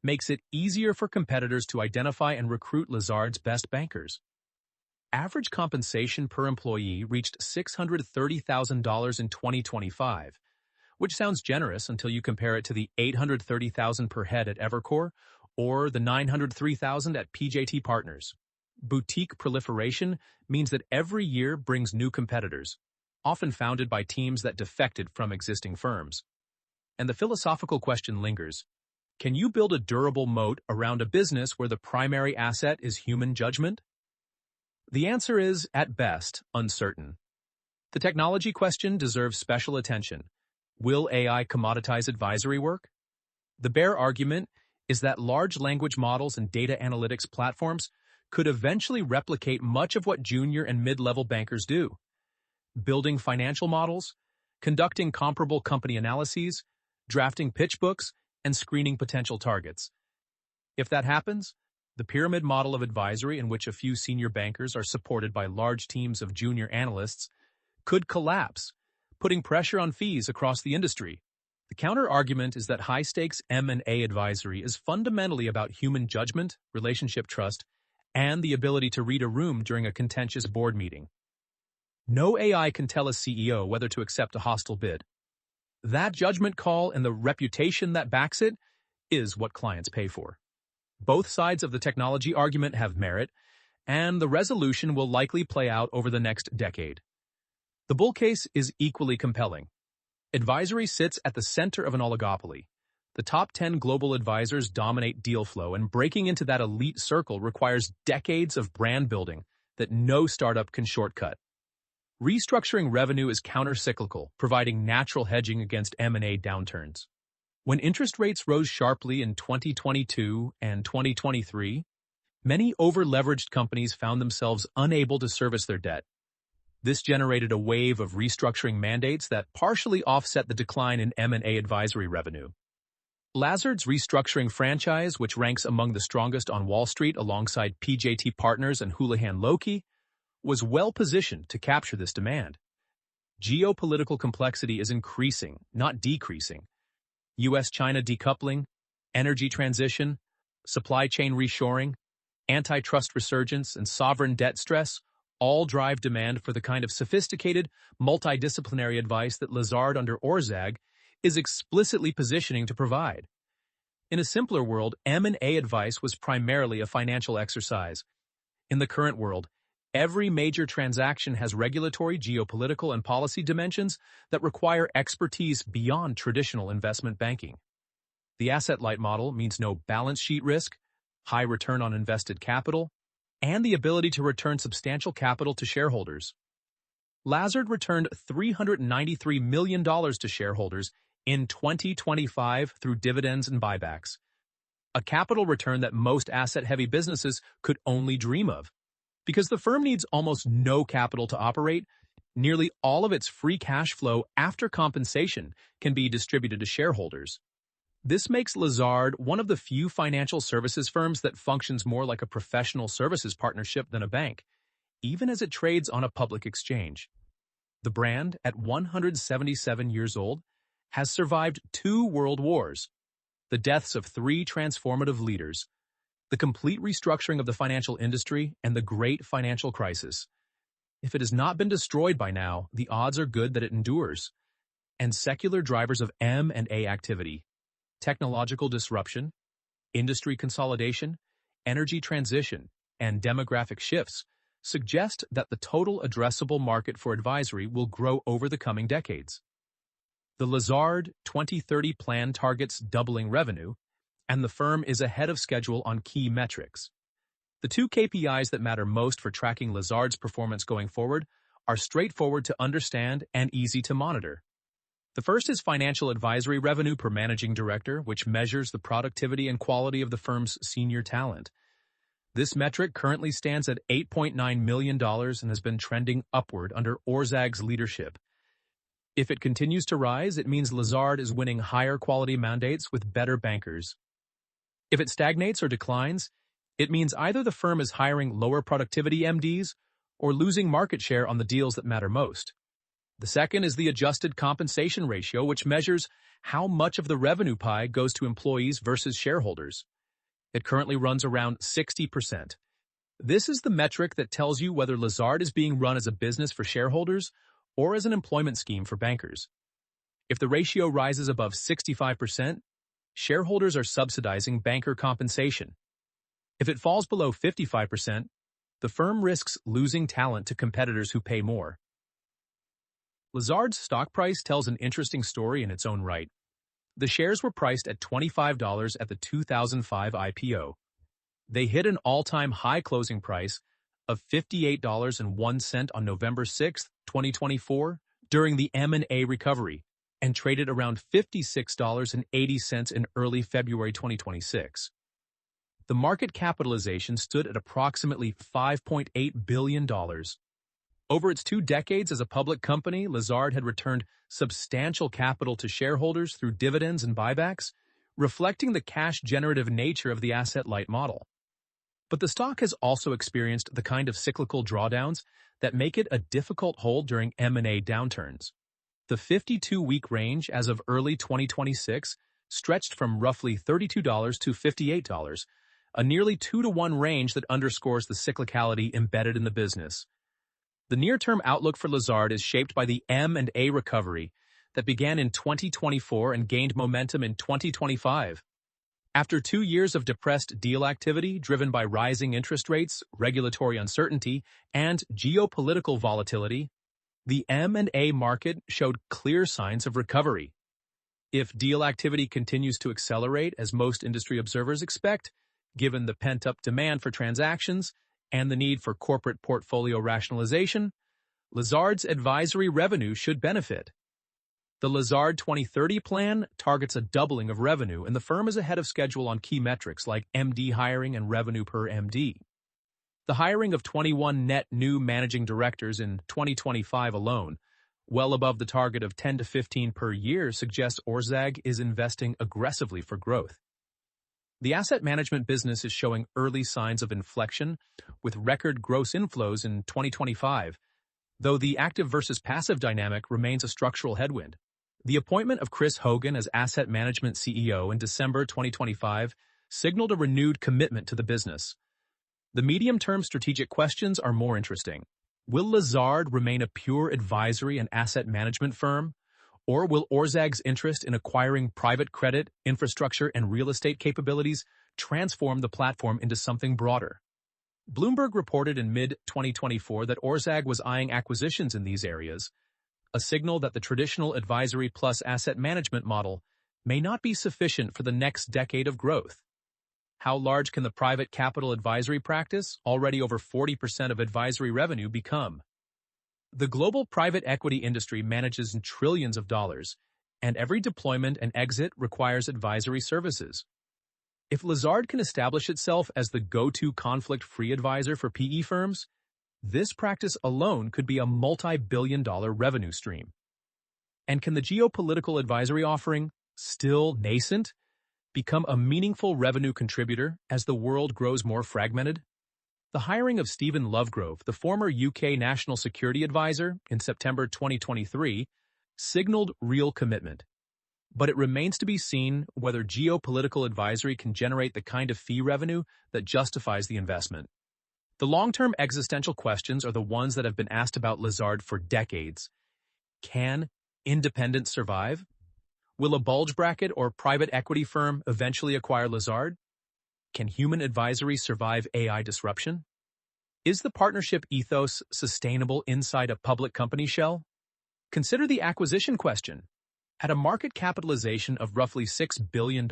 makes it easier for competitors to identify and recruit Lazard's best bankers. Average compensation per employee reached $630,000 in 2025, which sounds generous until you compare it to the $830,000 per head at Evercore or the $903,000 at PJT Partners. Boutique proliferation means that every year brings new competitors, often founded by teams that defected from existing firms. And the philosophical question lingers. Can you build a durable moat around a business where the primary asset is human judgment? The answer is, at best, uncertain. The technology question deserves special attention. Will AI commoditize advisory work? The bear argument is that large language models and data analytics platforms could eventually replicate much of what junior and mid-level bankers do. Building financial models, conducting comparable company analyses, drafting pitch books, and screening potential targets. If that happens, the pyramid model of advisory, in which a few senior bankers are supported by large teams of junior analysts, could collapse, putting pressure on fees across the industry. The counter-argument is that high-stakes M&A advisory is fundamentally about human judgment, relationship trust, and the ability to read a room during a contentious board meeting. No AI can tell a CEO whether to accept a hostile bid. That judgment call and the reputation that backs it is what clients pay for. Both sides of the technology argument have merit, and the resolution will likely play out over the next decade. The bull case is equally compelling. Advisory sits at the center of an oligopoly. The top 10 global advisors dominate deal flow, and breaking into that elite circle requires decades of brand building that no startup can shortcut. Restructuring revenue is counter-cyclical, providing natural hedging against M&A downturns. When interest rates rose sharply in 2022 and 2023, many over-leveraged companies found themselves unable to service their debt. This generated a wave of restructuring mandates that partially offset the decline in M&A advisory revenue. Lazard's restructuring franchise, which ranks among the strongest on Wall Street alongside PJT Partners and Houlihan Lokey, was well-positioned to capture this demand. Geopolitical complexity is increasing, not decreasing. U.S.-China decoupling, energy transition, supply chain reshoring, antitrust resurgence, and sovereign debt stress all drive demand for the kind of sophisticated, multidisciplinary advice that Lazard under Orzag is explicitly positioning to provide. In a simpler world, M&A advice was primarily a financial exercise. In the current world, every major transaction has regulatory, geopolitical, and policy dimensions that require expertise beyond traditional investment banking. The asset-light model means no balance sheet risk, high return on invested capital, and the ability to return substantial capital to shareholders. Lazard returned $393 million to shareholders in 2025 through dividends and buybacks, a capital return that most asset-heavy businesses could only dream of. Because the firm needs almost no capital to operate, nearly all of its free cash flow after compensation can be distributed to shareholders. This makes Lazard one of the few financial services firms that functions more like a professional services partnership than a bank, even as it trades on a public exchange. The brand, at 177 years old, has survived 2 world wars, the deaths of 3 transformative leaders, the complete restructuring of the financial industry, and the great financial crisis. If it has not been destroyed by now, the odds are good that it endures. And secular drivers of M&A activity, technological disruption, industry consolidation, energy transition, and demographic shifts suggest that the total addressable market for advisory will grow over the coming decades. The Lazard 2030 plan targets doubling revenue, and the firm is ahead of schedule on key metrics. The 2 KPIs that matter most for tracking Lazard's performance going forward are straightforward to understand and easy to monitor. The first is financial advisory revenue per managing director, which measures the productivity and quality of the firm's senior talent. This metric currently stands at $8.9 million and has been trending upward under Orzag's leadership. If it continues to rise, it means Lazard is winning higher quality mandates with better bankers. If it stagnates or declines, it means either the firm is hiring lower productivity MDs or losing market share on the deals that matter most. The second is the adjusted compensation ratio, which measures how much of the revenue pie goes to employees versus shareholders. It currently runs around 60%. This is the metric that tells you whether Lazard is being run as a business for shareholders or as an employment scheme for bankers. If the ratio rises above 65%, shareholders are subsidizing banker compensation. If it falls below 55%, the firm risks losing talent to competitors who pay more. Lazard's stock price tells an interesting story in its own right. The shares were priced at $25 at the 2005 IPO. They hit an all-time high closing price of $58.01 on November 6, 2024, during the M&A recovery, and traded around $56.80 in early February 2026. The market capitalization stood at approximately $5.8 billion. Over its 2 decades as a public company, Lazard had returned substantial capital to shareholders through dividends and buybacks, reflecting the cash-generative nature of the asset-light model. But the stock has also experienced the kind of cyclical drawdowns that make it a difficult hold during M&A downturns. The 52-week range as of early 2026 stretched from roughly $32 to $58, a nearly 2-to-1 range that underscores the cyclicality embedded in the business. The near-term outlook for Lazard is shaped by the M&A recovery that began in 2024 and gained momentum in 2025. After 2 years of depressed deal activity driven by rising interest rates, regulatory uncertainty, and geopolitical volatility, the M&A market showed clear signs of recovery. If deal activity continues to accelerate, as most industry observers expect, given the pent-up demand for transactions and the need for corporate portfolio rationalization, Lazard's advisory revenue should benefit. The Lazard 2030 plan targets a doubling of revenue, and the firm is ahead of schedule on key metrics like MD hiring and revenue per MD. The hiring of 21 net new managing directors in 2025 alone, well above the target of 10 to 15 per year, suggests LAZ is investing aggressively for growth. The asset management business is showing early signs of inflection, with record gross inflows in 2025, though the active versus passive dynamic remains a structural headwind. The appointment of Chris Hogan as Asset Management CEO in December 2025 signaled a renewed commitment to the business. The medium-term strategic questions are more interesting. Will Lazard remain a pure advisory and asset management firm, or will LAZ's interest in acquiring private credit, infrastructure, and real estate capabilities transform the platform into something broader? Bloomberg reported in mid-2024 that LAZ was eyeing acquisitions in these areas, a signal that the traditional advisory plus asset management model may not be sufficient for the next decade of growth. How large can the private capital advisory practice, already over 40% of advisory revenue, become? The global private equity industry manages trillions of dollars, and every deployment and exit requires advisory services. If Lazard can establish itself as the go-to conflict-free advisor for PE firms, this practice alone could be a multi-billion-dollar revenue stream. And can the geopolitical advisory offering, still nascent, become a meaningful revenue contributor as the world grows more fragmented? The hiring of Stephen Lovegrove, the former UK National Security Advisor, in September 2023, signaled real commitment. But it remains to be seen whether geopolitical advisory can generate the kind of fee revenue that justifies the investment. The long-term existential questions are the ones that have been asked about Lazard for decades. Can independence survive? Will a bulge bracket or private equity firm eventually acquire Lazard? Can human advisory survive AI disruption? Is the partnership ethos sustainable inside a public company shell? Consider the acquisition question. At a market capitalization of roughly $6 billion,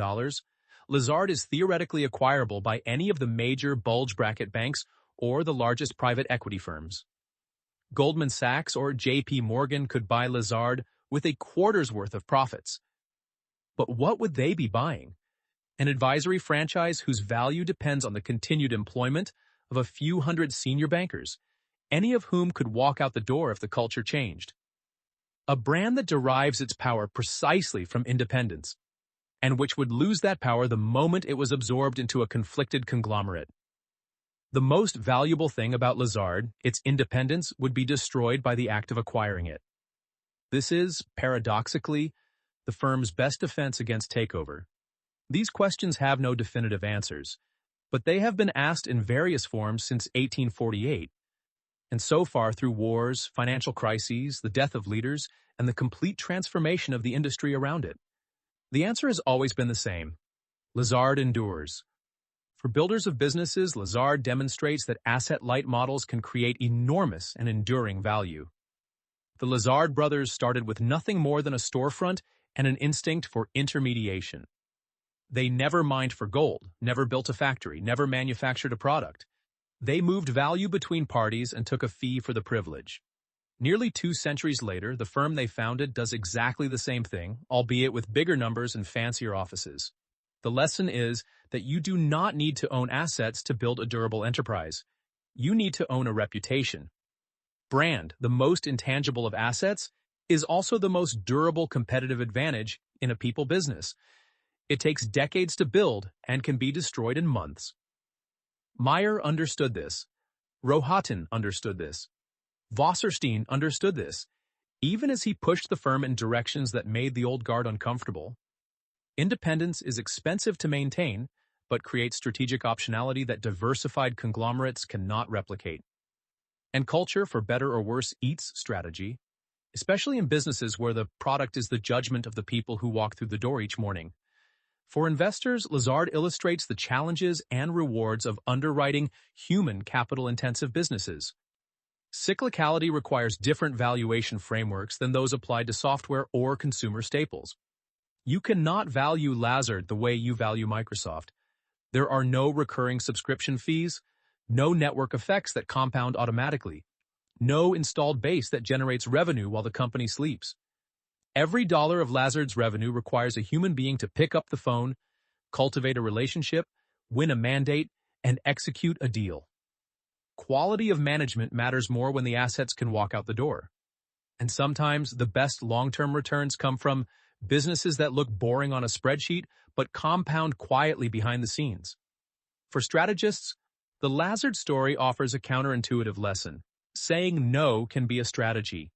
Lazard is theoretically acquirable by any of the major bulge bracket banks or the largest private equity firms. Goldman Sachs or JP Morgan could buy Lazard with a quarter's worth of profits. But what would they be buying? An advisory franchise whose value depends on the continued employment of a few hundred senior bankers, any of whom could walk out the door if the culture changed. A brand that derives its power precisely from independence, and which would lose that power the moment it was absorbed into a conflicted conglomerate. The most valuable thing about Lazard, its independence, would be destroyed by the act of acquiring it. This is, paradoxically, the firm's best defense against takeover. These questions have no definitive answers, but they have been asked in various forms since 1848, and so far through wars, financial crises, the death of leaders, and the complete transformation of the industry around it. The answer has always been the same. Lazard endures. For builders of businesses, Lazard demonstrates that asset-light models can create enormous and enduring value. The Lazard brothers started with nothing more than a storefront and an instinct for intermediation. They never mined for gold, never built a factory, never manufactured a product. They moved value between parties and took a fee for the privilege. Nearly 2 centuries later, the firm they founded does exactly the same thing, albeit with bigger numbers and fancier offices. The lesson is that you do not need to own assets to build a durable enterprise. You need to own a reputation. Brand, the most intangible of assets, is also the most durable competitive advantage in a people business. It takes decades to build and can be destroyed in months. Meyer understood this. Rohatyn understood this. Wasserstein understood this. even as he pushed the firm in directions that made the old guard uncomfortable. Independence is expensive to maintain, but creates strategic optionality that diversified conglomerates cannot replicate. And culture, for better or worse, eats strategy, especially in businesses where the product is the judgment of the people who walk through the door each morning. For investors, Lazard illustrates the challenges and rewards of underwriting human capital-intensive businesses. Cyclicality requires different valuation frameworks than those applied to software or consumer staples. You cannot value Lazard the way you value Microsoft. There are no recurring subscription fees, no network effects that compound automatically, no installed base that generates revenue while the company sleeps. Every dollar of Lazard's revenue requires a human being to pick up the phone, cultivate a relationship, win a mandate, and execute a deal. Quality of management matters more when the assets can walk out the door. And sometimes the best long-term returns come from businesses that look boring on a spreadsheet but compound quietly behind the scenes. For strategists, the Lazard story offers a counterintuitive lesson. Saying no can be a strategy.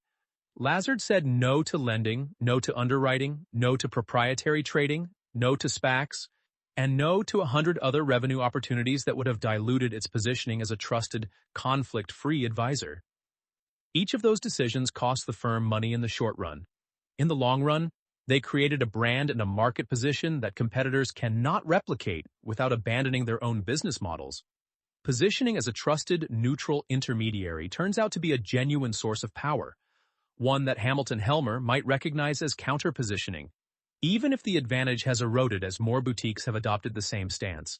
Lazard said no to lending, no to underwriting, no to proprietary trading, no to SPACs, and no to 100 other revenue opportunities that would have diluted its positioning as a trusted, conflict-free advisor. Each of those decisions cost the firm money in the short run. In the long run, they created a brand and a market position that competitors cannot replicate without abandoning their own business models. Positioning as a trusted, neutral intermediary turns out to be a genuine source of power, one that Hamilton Helmer might recognize as counter-positioning, even if the advantage has eroded as more boutiques have adopted the same stance.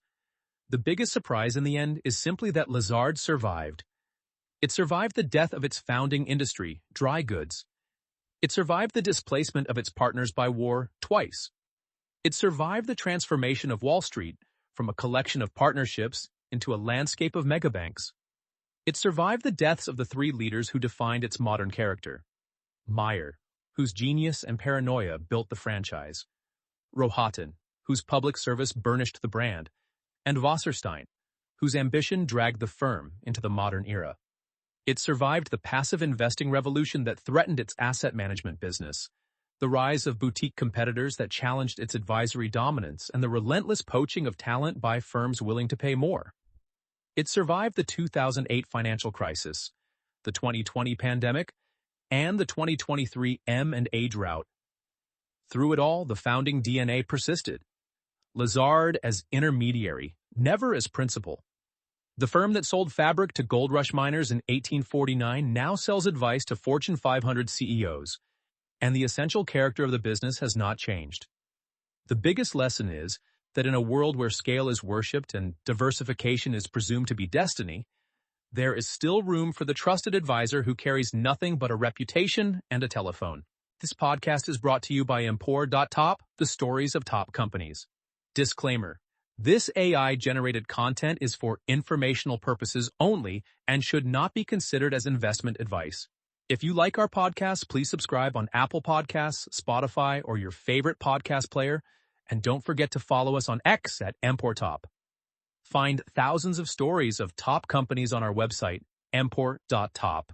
The biggest surprise in the end is simply that Lazard survived. It survived the death of its founding industry, dry goods. It survived the displacement of its partners by war twice. It survived the transformation of Wall Street from a collection of partnerships into a landscape of megabanks. It survived the deaths of the three leaders who defined its modern character. Meyer, whose genius and paranoia built the franchise. Rohatyn, whose public service burnished the brand. And Wasserstein, whose ambition dragged the firm into the modern era. It survived the passive investing revolution that threatened its asset management business, the rise of boutique competitors that challenged its advisory dominance, and the relentless poaching of talent by firms willing to pay more. It survived the 2008 financial crisis, the 2020 pandemic, and the 2023 M&A drought. Through it all, the founding DNA persisted. Lazard as intermediary, never as principal. The firm that sold fabric to gold rush miners in 1849 now sells advice to Fortune 500 CEOs, and the essential character of the business has not changed. The biggest lesson is that in a world where scale is worshipped and diversification is presumed to be destiny, there is still room for the trusted advisor who carries nothing but a reputation and a telephone. This podcast is brought to you by Empor.top, the stories of top companies. Disclaimer: this AI-generated content is for informational purposes only and should not be considered as investment advice. If you like our podcast, please subscribe on Apple Podcasts, Spotify, or your favorite podcast player, and don't forget to follow us on X at Empor.top. Find thousands of stories of top companies on our website, Empor.top.